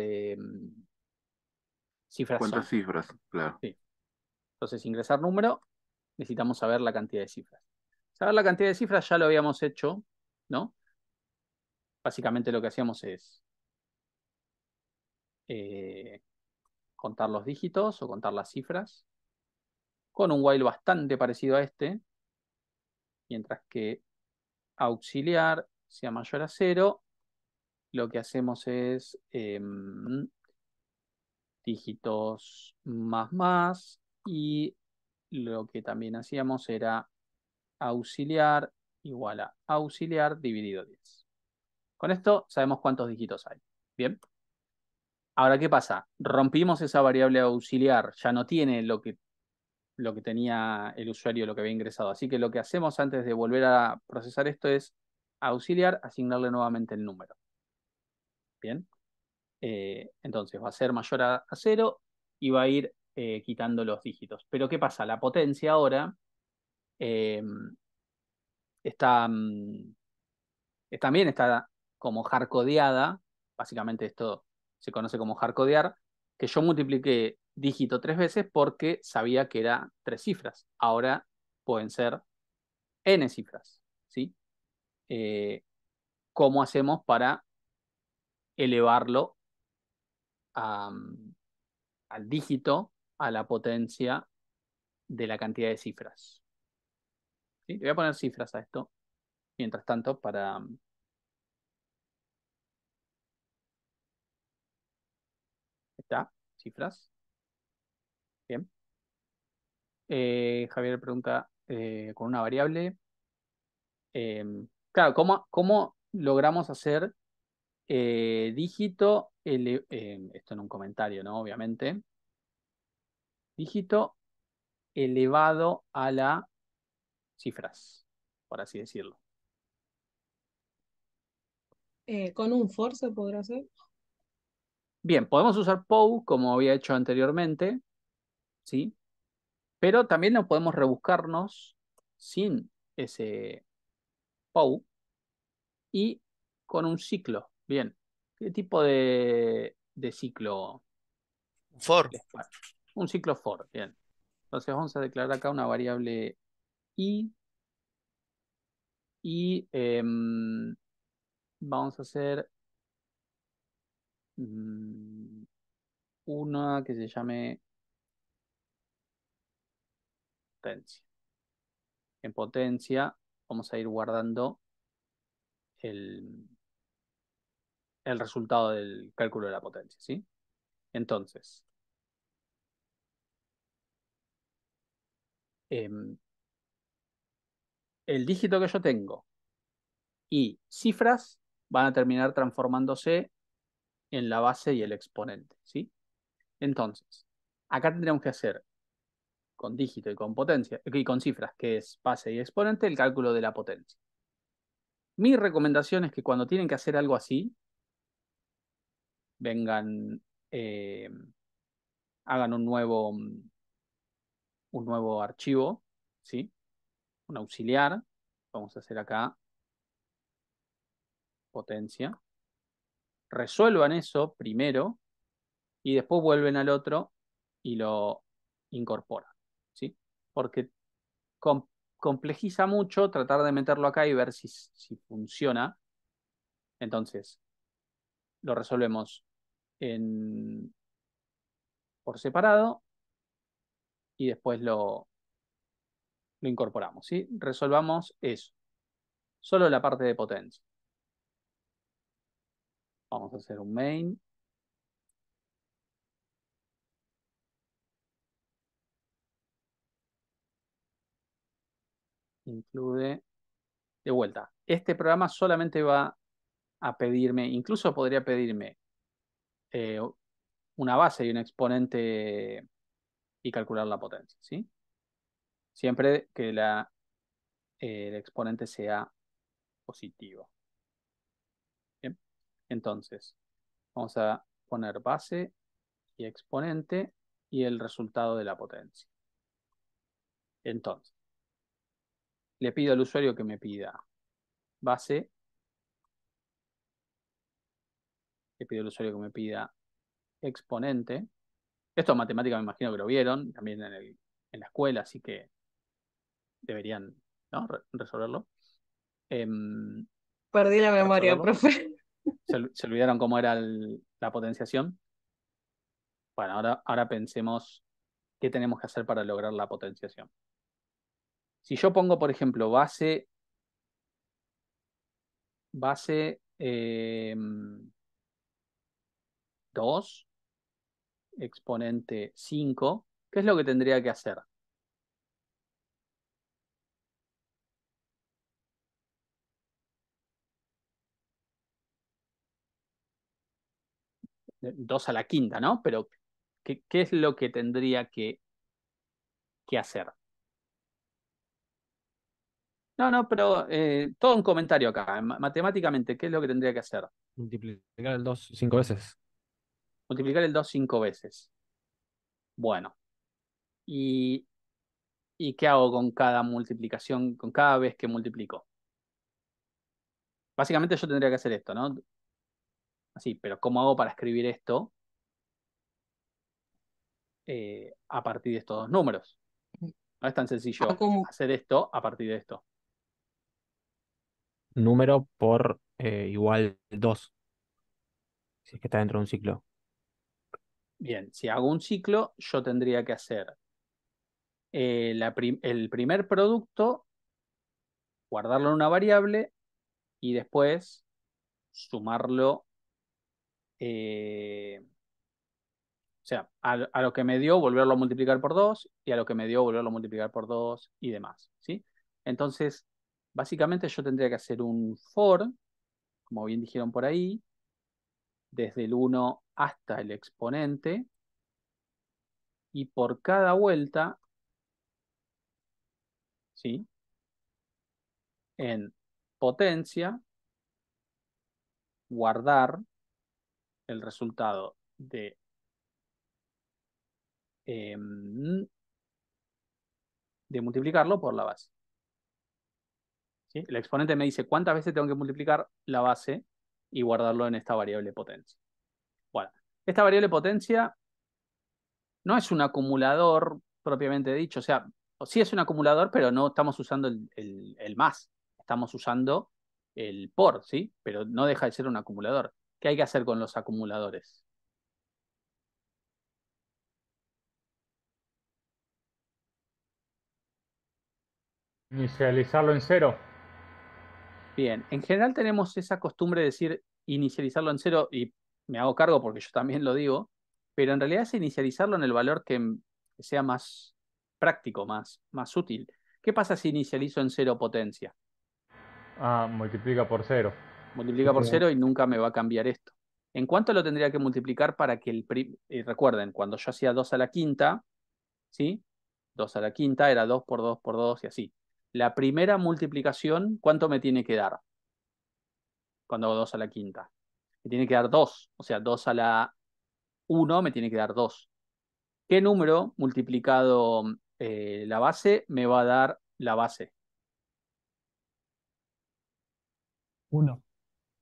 [SPEAKER 1] cifras
[SPEAKER 4] ¿Cuántas
[SPEAKER 1] son.
[SPEAKER 4] cifras? Claro.
[SPEAKER 1] Sí. Entonces, ingresar número, necesitamos saber la cantidad de cifras. Saber la cantidad de cifras ya lo habíamos hecho, ¿no? Básicamente lo que hacíamos es eh, contar los dígitos o contar las cifras con un while bastante parecido a este, mientras que auxiliar sea mayor a 0, lo que hacemos es dígitos más, y lo que también hacíamos era auxiliar igual a auxiliar dividido 10. Con esto sabemos cuántos dígitos hay. Bien. Ahora, ¿qué pasa? Rompimos esa variable auxiliar, ya no tiene lo que tenía el usuario, lo que había ingresado. Así que lo que hacemos antes de volver a procesar esto es auxiliar, asignarle nuevamente el número. Bien. Entonces va a ser mayor a 0 y va a ir quitando los dígitos. Pero ¿qué pasa? La potencia ahora eh, está, también está como hardcodeada. Básicamente esto se conoce como hardcodear, que yo multipliqué dígito 3 veces porque sabía que era 3 cifras. Ahora pueden ser n cifras, ¿sí? ¿Cómo hacemos para elevarlo al dígito a la potencia de la cantidad de cifras? ¿Sí? Le voy a poner cifras a esto, mientras tanto, para... ¿Está? Cifras. Bien. Javier pregunta con una variable. Claro, ¿cómo logramos hacer dígito, esto en un comentario, ¿no? Obviamente. Dígito elevado a la cifras, por así decirlo.
[SPEAKER 8] Con un for se podrá hacer.
[SPEAKER 1] Bien, podemos usar POW como había hecho anteriormente, ¿sí? Pero también no podemos rebuscarnos sin ese POW y con un ciclo. Bien, ¿qué tipo de ciclo
[SPEAKER 3] For.
[SPEAKER 1] les parece? Un ciclo for, bien. Entonces vamos a declarar acá una variable i y vamos a hacer una que se llame potencia. En potencia vamos a ir guardando el resultado del cálculo de la potencia, ¿sí? Entonces, em, el dígito que yo tengo y cifras van a terminar transformándose en la base y el exponente, ¿sí? Entonces, acá tendríamos que hacer con dígito y con potencia, y con cifras, que es base y exponente, el cálculo de la potencia. Mi recomendación es que cuando tienen que hacer algo así, vengan, hagan un nuevo archivo, ¿sí? Un auxiliar. Vamos a hacer acá potencia. Resuelvan eso primero y después vuelven al otro y lo incorporan, ¿sí? Porque com- complejiza mucho tratar de meterlo acá y ver si funciona. Entonces, lo resolvemos por separado y después lo incorporamos, ¿sí? Resolvamos eso, solo la parte de potencia. Vamos a hacer un main. Include, de vuelta, este programa solamente va a pedirme, incluso podría pedirme eh, una base y un exponente y calcular la potencia, ¿sí? Siempre que el exponente sea positivo. ¿Bien? Entonces, vamos a poner base y exponente y el resultado de la potencia. Entonces, le pido al usuario que me pida base, le pido al usuario que me pida exponente. Esto en matemática me imagino que lo vieron, también en la escuela, así que deberían, ¿no? Resolverlo. Em,
[SPEAKER 14] Perdí la memoria,
[SPEAKER 1] resolverlo.
[SPEAKER 14] profe.
[SPEAKER 1] ¿Se olvidaron cómo era la potenciación? Bueno, ahora pensemos qué tenemos que hacer para lograr la potenciación. Si yo pongo, por ejemplo, base 2, exponente 5, ¿qué es lo que tendría que hacer? Dos a la quinta, ¿no? Pero, ¿qué es lo que tendría que hacer? No, no, pero todo un comentario acá. Matemáticamente, ¿qué es lo que tendría que hacer?
[SPEAKER 15] Multiplicar el 2 5 veces.
[SPEAKER 1] Multiplicar el 2 5 veces. Bueno, ¿y, y qué hago con cada multiplicación, con cada vez que multiplico? Básicamente yo tendría que hacer esto, ¿no? Así, pero ¿cómo hago para escribir esto a partir de estos dos números? No es tan sencillo
[SPEAKER 14] ¿Cómo?
[SPEAKER 1] hacer esto a partir de esto.
[SPEAKER 15] Número por igual 2. Si es que está dentro de un ciclo.
[SPEAKER 1] Bien, si hago un ciclo, yo tendría que hacer el primer producto, guardarlo en una variable y después sumarlo, o sea, a lo que me dio, volverlo a multiplicar por 2 y a lo que me dio, volverlo a multiplicar por 2 y demás, ¿sí? Entonces, básicamente yo tendría que hacer un for, como bien dijeron por ahí, desde el 1 hasta el exponente y por cada vuelta, ¿sí? En potencia, guardar el resultado em, de multiplicarlo por la base, ¿sí? El exponente me dice cuántas veces tengo que multiplicar la base y guardarlo en esta variable potencia. Bueno, esta variable potencia no es un acumulador propiamente dicho, o sea, sí es un acumulador, pero no estamos usando el más, estamos usando el por, ¿sí? Pero no deja de ser un acumulador. ¿Qué hay que hacer con los acumuladores?
[SPEAKER 11] Inicializarlo en cero.
[SPEAKER 1] Bien, en general tenemos esa costumbre de decir inicializarlo en cero y me hago cargo porque yo también lo digo, pero en realidad es inicializarlo en el valor que sea más práctico, más útil. ¿Qué pasa si inicializo en cero potencia?
[SPEAKER 11] Ah, multiplica por cero.
[SPEAKER 1] Multiplica por cero y nunca me va a cambiar esto. ¿En cuánto lo tendría que multiplicar para que recuerden, cuando yo hacía 2 a la quinta, ¿sí? 2 a la quinta era 2 por 2 por 2 y así. La primera multiplicación, ¿cuánto me tiene que dar cuando hago 2 a la quinta? Me tiene que dar 2, o sea, 2 a la 1 me tiene que dar 2. ¿Qué número multiplicado la base me va a dar la base?
[SPEAKER 12] 1.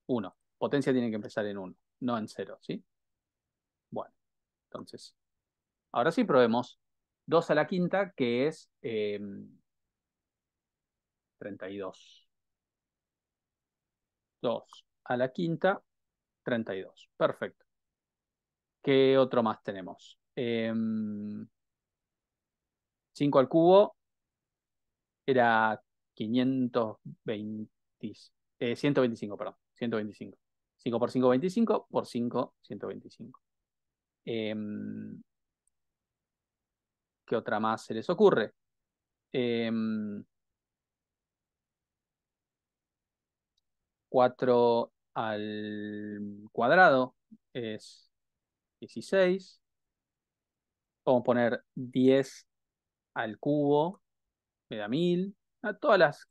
[SPEAKER 1] 1. Potencia tiene que empezar en 1, no en 0, ¿sí? Bueno, entonces, ahora sí probemos 2 a la quinta, que es 32. 2 a la quinta, 32. Perfecto. ¿Qué otro más tenemos? 5 al cubo era 520, 125, perdón, 125. 5 por 5, 25, por 5, 125. ¿Qué otra más se les ocurre? 4 al cuadrado es 16. Podemos poner 10 al cubo, me da 1000. Todas las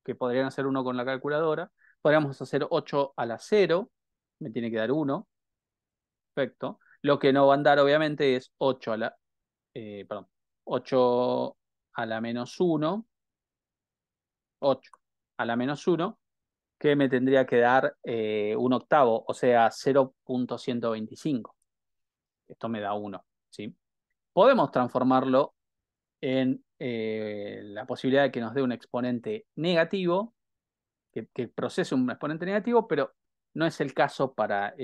[SPEAKER 1] que podrían hacer uno con la calculadora. Podríamos hacer 8 a la 0, me tiene que dar 1. Perfecto. Lo que no va a andar, obviamente, es 8 a la, perdón, 8 a la menos 1. 8 a la menos 1, que me tendría que dar un octavo, o sea, 0.125. Esto me da 1, ¿sí? Podemos transformarlo en la posibilidad de que nos dé un exponente negativo, que procese un exponente negativo, pero no es el caso para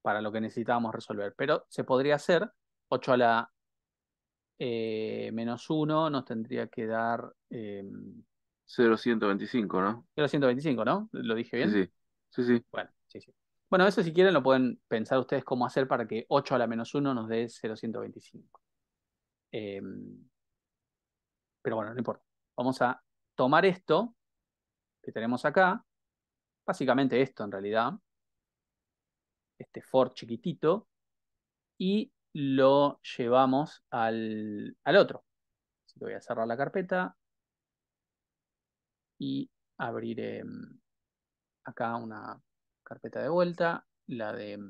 [SPEAKER 1] lo que necesitábamos resolver. Pero se podría hacer 8 a la menos 1 nos tendría que dar
[SPEAKER 4] 0,125, ¿no?
[SPEAKER 1] 0.125, ¿no? ¿Lo dije
[SPEAKER 4] Sí,
[SPEAKER 1] bien?
[SPEAKER 4] sí. Sí, sí.
[SPEAKER 1] Bueno, sí, sí. Bueno, eso si quieren lo pueden pensar ustedes cómo hacer para que 8 a la menos 1 nos dé 0.125. Eh, pero bueno, no importa. Vamos a tomar esto que tenemos acá, básicamente esto en realidad, este for chiquitito, y lo llevamos al otro. Así que voy a cerrar la carpeta y abrir acá una carpeta de vuelta, la de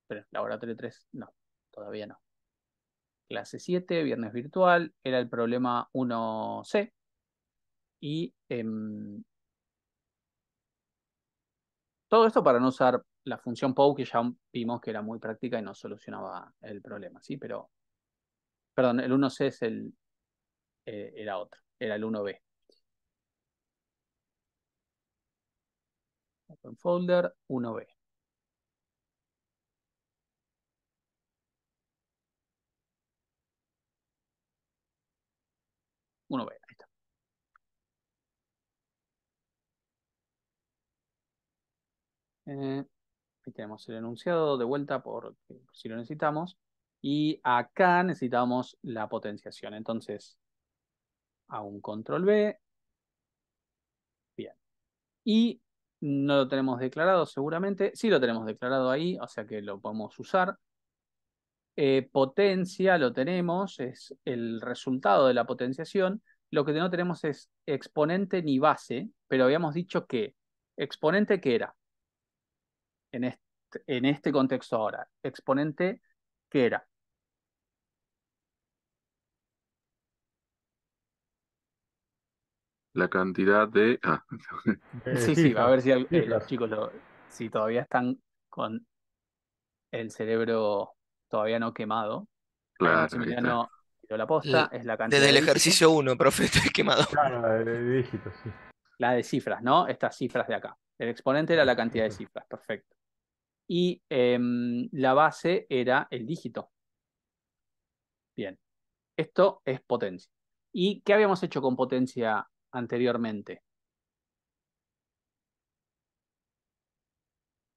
[SPEAKER 1] pero, laboratorio 3, no, todavía no. Clase 7, viernes virtual, era el problema 1C. Y todo esto para no usar la función POW, que ya vimos que era muy práctica y no solucionaba el problema, ¿sí? Pero, perdón, el 1C era otro, era el 1B. Open folder, 1B. 1B, ahí está. Ahí tenemos el enunciado de vuelta por si lo necesitamos. Y acá necesitamos la potenciación. Entonces, hago un control B. Bien. Y no lo tenemos declarado seguramente. Sí lo tenemos declarado ahí, o sea que lo podemos usar. Potencia lo tenemos, es el resultado de la potenciación. Lo que no tenemos es exponente ni base, pero habíamos dicho que exponente, ¿qué era? En este contexto ahora. Exponente, ¿qué era?
[SPEAKER 4] La cantidad de...
[SPEAKER 1] Sí, sí, a ver si los
[SPEAKER 11] Cifras.
[SPEAKER 1] chicos si todavía están con el cerebro todavía no quemado. Ahí
[SPEAKER 4] Claro, ahí está.
[SPEAKER 1] Maximiliano tiró la posta, es la cantidad
[SPEAKER 3] Desde el
[SPEAKER 1] de dígitos.
[SPEAKER 3] ejercicio 1, profe, estoy quemado.
[SPEAKER 11] Claro, de dígitos, sí.
[SPEAKER 1] La de cifras, ¿no? Estas cifras de acá. El exponente era la cantidad de cifras, perfecto. Y la base era el dígito. Bien, esto es potencia. ¿Y qué habíamos hecho con potencia anteriormente?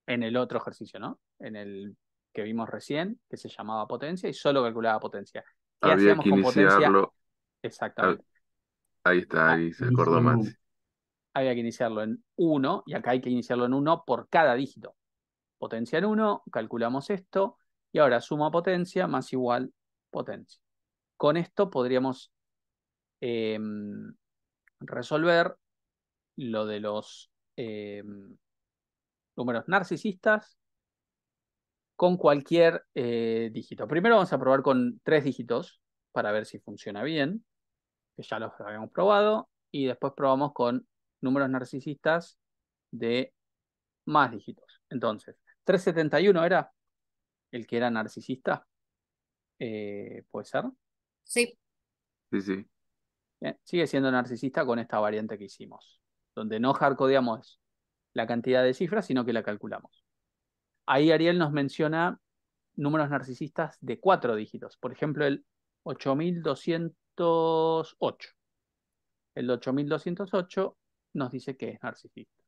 [SPEAKER 1] En el otro ejercicio, ¿no? En el que vimos recién, que se llamaba potencia y solo calculaba potencia. ¿Qué
[SPEAKER 4] Había
[SPEAKER 1] hacíamos
[SPEAKER 4] que
[SPEAKER 1] con potencia?
[SPEAKER 4] iniciarlo. ah,
[SPEAKER 1] Exactamente.
[SPEAKER 4] Ahí está,
[SPEAKER 1] Ah,
[SPEAKER 4] ahí se acordó Maxi.
[SPEAKER 1] había que iniciarlo en 1 y acá hay que iniciarlo en 1 por cada dígito. Potencia en 1, calculamos esto y ahora suma potencia más igual potencia. Con esto podríamos resolver lo de los números narcisistas con cualquier dígito. Primero vamos a probar con 3 dígitos para ver si funciona bien, que ya los habíamos probado, y después probamos con números narcisistas de más dígitos. Entonces, 371 era el que era narcisista, ¿puede ser?
[SPEAKER 13] Sí.
[SPEAKER 4] Sí, sí.
[SPEAKER 1] Bien, sigue siendo narcisista con esta variante que hicimos, donde no hardcodeamos la cantidad de cifras, sino que la calculamos. Ahí Ariel nos menciona números narcisistas de 4 dígitos. Por ejemplo, el 8208. El 8208 nos dice que es narcisista.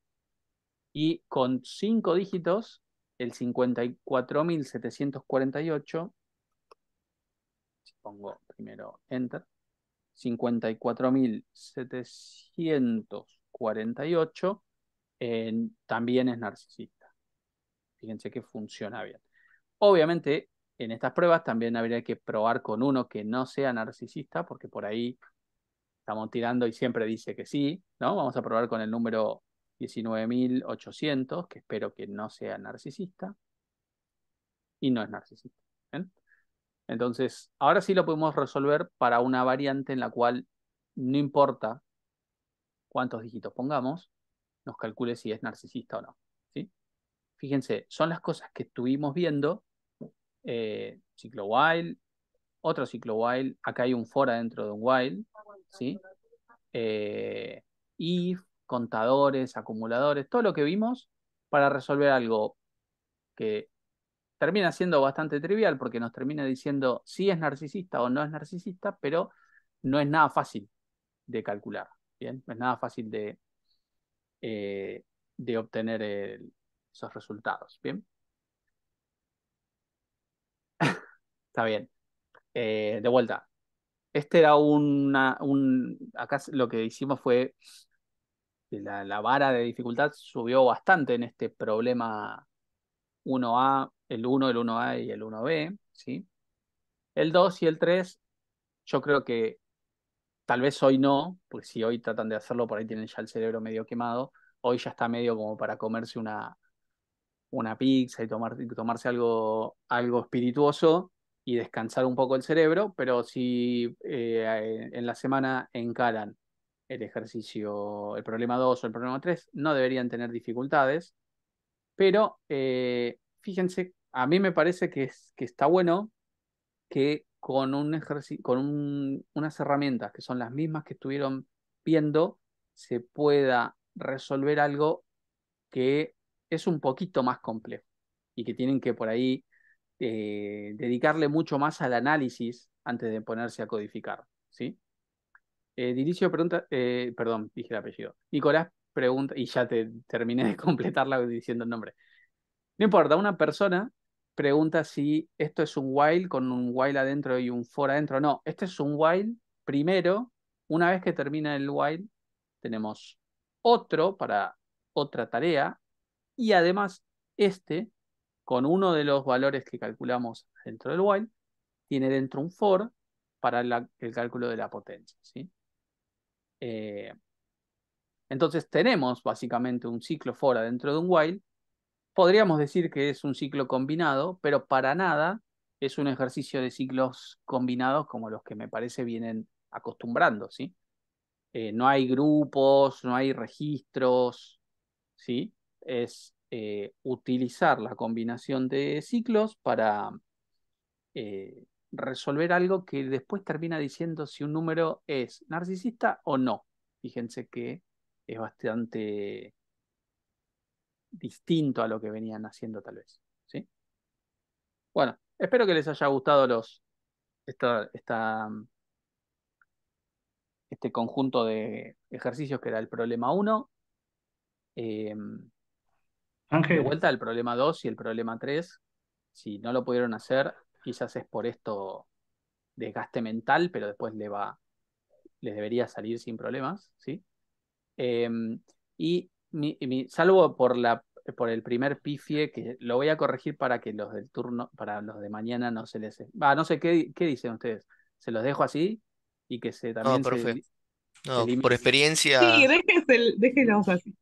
[SPEAKER 1] Y con 5 dígitos, el 54.748, si pongo primero Enter, 54.748 también es narcisista. Fíjense que funciona bien. Obviamente, en estas pruebas también habría que probar con uno que no sea narcisista, porque por ahí estamos tirando y siempre dice que sí, ¿no? Vamos a probar con el número 19.800, que espero que no sea narcisista, y no es narcisista. ¿Bien? Entonces, ahora sí lo podemos resolver para una variante en la cual no importa cuántos dígitos pongamos, nos calcule si es narcisista o no. ¿Sí? Fíjense, son las cosas que estuvimos viendo, ciclo while, otro ciclo while, acá hay un for dentro de un while, ¿sí? If, contadores, acumuladores, todo lo que vimos para resolver algo que termina siendo bastante trivial porque nos termina diciendo si es narcisista o no es narcisista, pero no es nada fácil de calcular, ¿bien? No es nada fácil eh, de obtener esos resultados, ¿bien? Está bien. De vuelta. Este era acá lo que hicimos fue que la vara de dificultad subió bastante en este problema 1A, el 1A y el 1B, ¿sí? El 2 y el 3, yo creo que tal vez hoy no, porque si hoy tratan de hacerlo, por ahí tienen ya el cerebro medio quemado, hoy ya está medio como para comerse una pizza y tomarse algo espirituoso y descansar un poco el cerebro, pero si en la semana encaran el ejercicio, el problema 2 o el problema 3, no deberían tener dificultades, pero fíjense, a mí me parece que está bueno que con unas herramientas que son las mismas que estuvieron viendo, se pueda resolver algo que es un poquito más complejo y que tienen que por ahí dedicarle mucho más al análisis antes de ponerse a codificar, ¿sí? Diricio pregunta, perdón, dije el apellido. Nicolás pregunta, y ya te terminé de completarla diciendo el nombre. No importa, una persona pregunta si esto es un while con un while adentro y un for adentro. No, este es un while. Primero, una vez que termina el while, tenemos otro para otra tarea y además este, con uno de los valores que calculamos dentro del while, tiene dentro un for para el cálculo de la potencia, ¿sí? Eh, entonces tenemos básicamente un ciclo for dentro de un while. Podríamos decir que es un ciclo combinado, pero para nada es un ejercicio de ciclos combinados como los que me parece vienen acostumbrando, ¿sí? No hay grupos, no hay registros, ¿sí? Es utilizar la combinación de ciclos para resolver algo que después termina diciendo si un número es narcisista o no. Fíjense que es bastante distinto a lo que venían haciendo tal vez, ¿sí? Bueno, espero que les haya gustado esta, este conjunto de ejercicios que era el problema 1, de
[SPEAKER 9] Ángel,
[SPEAKER 1] vuelta el problema 2 y el problema 3. Si no lo pudieron hacer, quizás es por esto desgaste mental, pero después les debería salir sin problemas, ¿sí? Eh, y salvo por el primer pifie, que lo voy a corregir para que los del turno, para los de mañana no se les... no sé, ¿qué dicen ustedes? ¿Se los dejo así? Y que
[SPEAKER 3] No,
[SPEAKER 1] también
[SPEAKER 3] profe.
[SPEAKER 1] se
[SPEAKER 3] No, por
[SPEAKER 1] limite.
[SPEAKER 3] experiencia,
[SPEAKER 8] Sí, déjenlos así.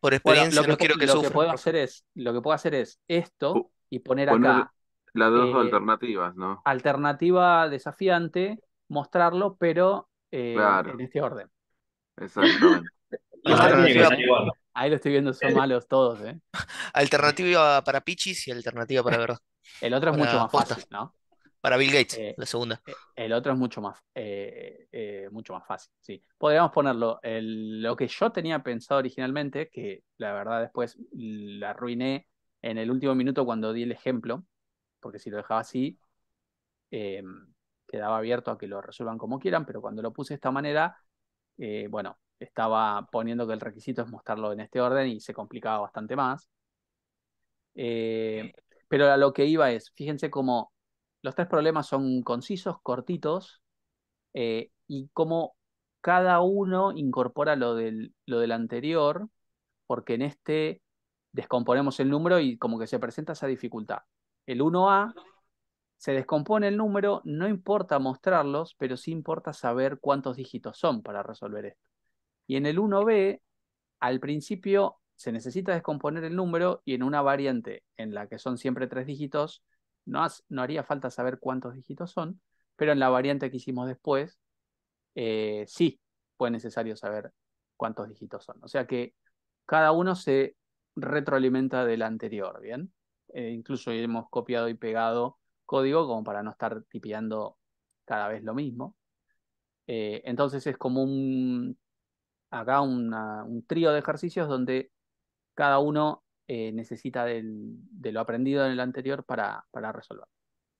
[SPEAKER 3] por
[SPEAKER 1] Bueno,
[SPEAKER 3] experiencia no quiero que
[SPEAKER 1] lo que
[SPEAKER 3] sufran.
[SPEAKER 1] puedo hacer es esto
[SPEAKER 4] Po-
[SPEAKER 1] y poner
[SPEAKER 4] Poner
[SPEAKER 1] acá
[SPEAKER 4] las dos
[SPEAKER 1] eh,
[SPEAKER 4] alternativas, ¿no?
[SPEAKER 1] alternativa desafiante, mostrarlo, pero
[SPEAKER 4] Claro,
[SPEAKER 1] en este orden.
[SPEAKER 4] exactamente.
[SPEAKER 1] Qué malos que
[SPEAKER 3] Alternativa,
[SPEAKER 1] son, ¿eh? Ahí lo estoy viendo, son malos todos, ¿eh?
[SPEAKER 3] alternativa para Pichis y alternativa para verdad.
[SPEAKER 1] El otro es mucho
[SPEAKER 3] Para
[SPEAKER 1] más
[SPEAKER 3] posta.
[SPEAKER 1] fácil, ¿no?
[SPEAKER 3] Para Bill Gates,
[SPEAKER 1] Eh,
[SPEAKER 3] la segunda.
[SPEAKER 1] el otro es mucho más fácil, sí. Podríamos ponerlo, lo que yo tenía pensado originalmente, que la verdad después la arruiné en el último minuto cuando di el ejemplo, porque si lo dejaba así, eh, quedaba abierto a que lo resuelvan como quieran, pero cuando lo puse de esta manera, bueno, estaba poniendo que el requisito es mostrarlo en este orden y se complicaba bastante más. Eh, pero a lo que iba es, fíjense cómo los tres problemas son concisos, cortitos, y cómo cada uno incorpora lo del anterior, porque en este descomponemos el número y como que se presenta esa dificultad. El 1A se descompone el número, no importa mostrarlos, pero sí importa saber cuántos dígitos son para resolver esto. Y en el 1B, al principio se necesita descomponer el número y en una variante en la que son siempre tres dígitos, no haría falta saber cuántos dígitos son, pero en la variante que hicimos después, sí fue necesario saber cuántos dígitos son. O sea que cada uno se retroalimenta del anterior, ¿bien? Incluso hemos copiado y pegado código como para no estar tipeando cada vez lo mismo. Entonces es como acá un trío de ejercicios donde cada uno necesita de lo aprendido en el anterior para resolver.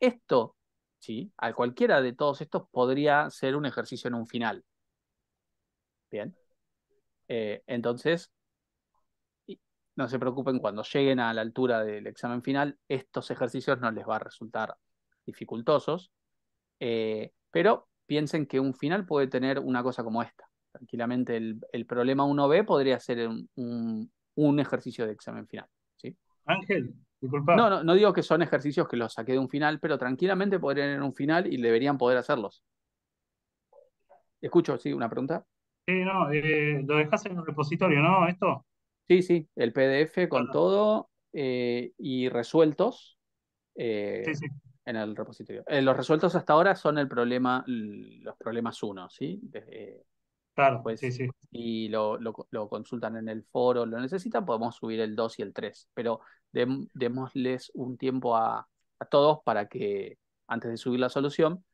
[SPEAKER 1] Esto, sí, a cualquiera de todos estos podría ser un ejercicio en un final. Bien. Entonces, no se preocupen, cuando lleguen a la altura del examen final, estos ejercicios no les va a resultar dificultosos, pero piensen que un final puede tener una cosa como esta. Tranquilamente el problema 1B podría ser un ejercicio de examen final, ¿sí?
[SPEAKER 9] Ángel,
[SPEAKER 1] No,
[SPEAKER 9] disculpa.
[SPEAKER 1] no, no digo que son ejercicios que los saqué de un final, pero tranquilamente podrían ir a un final y deberían poder hacerlos. Escucho, sí, una pregunta.
[SPEAKER 9] Sí, no, lo dejas en el repositorio, ¿no? Esto.
[SPEAKER 1] Sí, sí, el PDF con
[SPEAKER 9] Bueno,
[SPEAKER 1] todo y resueltos
[SPEAKER 9] sí,
[SPEAKER 1] eh,
[SPEAKER 9] sí,
[SPEAKER 1] en el repositorio. Los resueltos hasta ahora son los problemas uno, ¿sí?
[SPEAKER 9] claro, sí,
[SPEAKER 1] Después,
[SPEAKER 9] sí.
[SPEAKER 1] si lo consultan en el foro, lo necesitan, podemos subir el 2 y el 3, pero démosles un tiempo a todos para que antes de subir la solución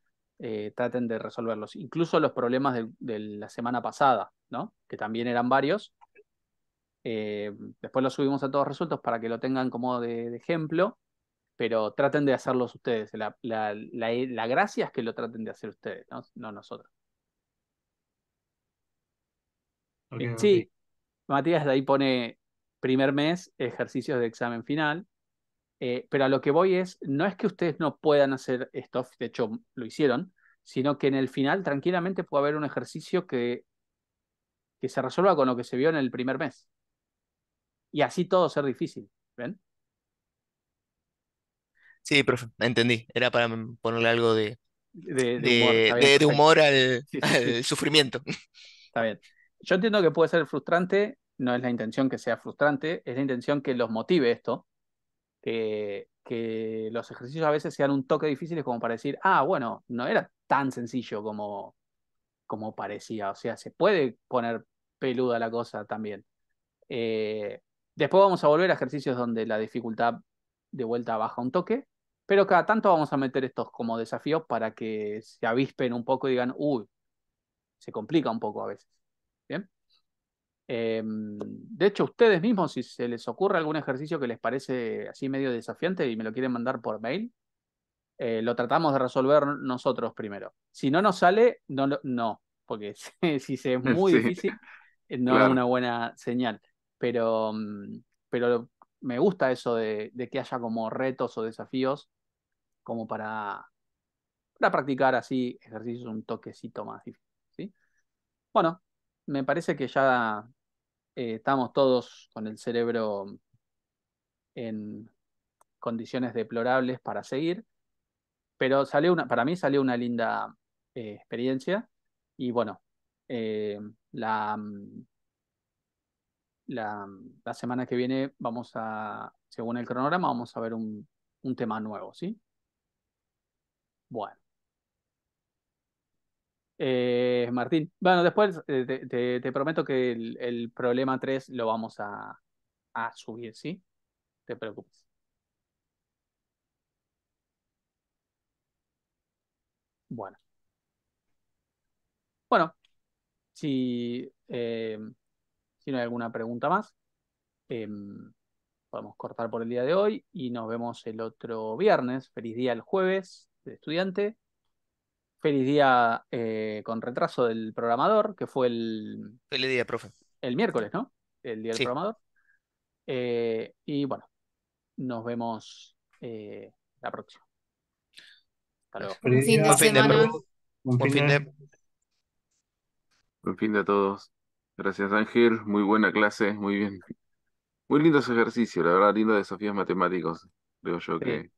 [SPEAKER 1] traten de resolverlos. Incluso los problemas de la semana pasada, ¿no? Que también eran varios. Después los subimos a todos resueltos para que lo tengan como de ejemplo, pero traten de hacerlos ustedes. La gracia es que lo traten de hacer ustedes, ¿no? No nosotros.
[SPEAKER 9] Ok, ok.
[SPEAKER 1] Sí, Matías de ahí pone primer mes, ejercicios de examen final, pero a lo que voy es, no es que ustedes no puedan hacer esto, de hecho lo hicieron, sino que en el final tranquilamente puede haber un ejercicio que se resuelva con lo que se vio en el primer mes. Y así todo ser difícil, ¿ven?
[SPEAKER 3] Sí, profe, entendí. Era para ponerle algo
[SPEAKER 1] De humor, está bien,
[SPEAKER 3] de
[SPEAKER 1] perfecto.
[SPEAKER 3] humor al,
[SPEAKER 1] Sí, sí, sí,
[SPEAKER 3] al sufrimiento.
[SPEAKER 1] está bien. Yo entiendo que puede ser frustrante, no es la intención que sea frustrante, es la intención que los motive esto, que los ejercicios a veces sean un toque difíciles como para decir, bueno, no era tan sencillo como parecía, o sea, se puede poner peluda la cosa también. Eh, Después vamos a volver a ejercicios donde la dificultad de vuelta baja un toque, pero cada tanto vamos a meter estos como desafíos para que se avispen un poco y digan, uy, se complica un poco a veces. ¿Bien? De hecho, ustedes mismos, si se les ocurre algún ejercicio que les parece así medio desafiante y me lo quieren mandar por mail, Lo tratamos de resolver nosotros primero. Si no nos sale, no, porque si se es muy
[SPEAKER 4] Sí,
[SPEAKER 1] difícil, no es
[SPEAKER 4] claro.
[SPEAKER 1] una buena señal. Pero, pero me gusta eso de que haya como retos o desafíos como para practicar así ejercicios un toquecito más difícil, ¿sí? Bueno, me parece que ya estamos todos con el cerebro en condiciones deplorables para seguir, pero para mí salió una linda experiencia y bueno, eh, la, la semana que viene según el cronograma, vamos a ver un tema nuevo, ¿sí? Bueno. Martín, bueno, después te prometo que el problema 3 lo vamos a subir, ¿sí? Te preocupes. Bueno, bueno, si, si no hay alguna pregunta más, podemos cortar por el día de hoy y nos vemos el otro viernes. Feliz día el jueves del estudiante. Feliz día con retraso del programador, que fue
[SPEAKER 3] Feliz día, profe.
[SPEAKER 1] el miércoles, ¿no? El día del
[SPEAKER 3] Sí.
[SPEAKER 1] programador. Y bueno, nos vemos la próxima. Hasta luego.
[SPEAKER 9] Feliz
[SPEAKER 13] Fin de
[SPEAKER 9] día
[SPEAKER 3] Buen fin de,
[SPEAKER 9] a
[SPEAKER 13] semana.
[SPEAKER 3] profe.
[SPEAKER 9] todos. Buen
[SPEAKER 3] Buen
[SPEAKER 9] fin
[SPEAKER 3] fin
[SPEAKER 9] de.
[SPEAKER 3] de.
[SPEAKER 4] Buen fin de a todos. Gracias, Ángel. Muy buena clase, muy bien. Muy lindos ejercicios, la verdad, lindos desafíos matemáticos, creo yo
[SPEAKER 1] Sí.
[SPEAKER 4] que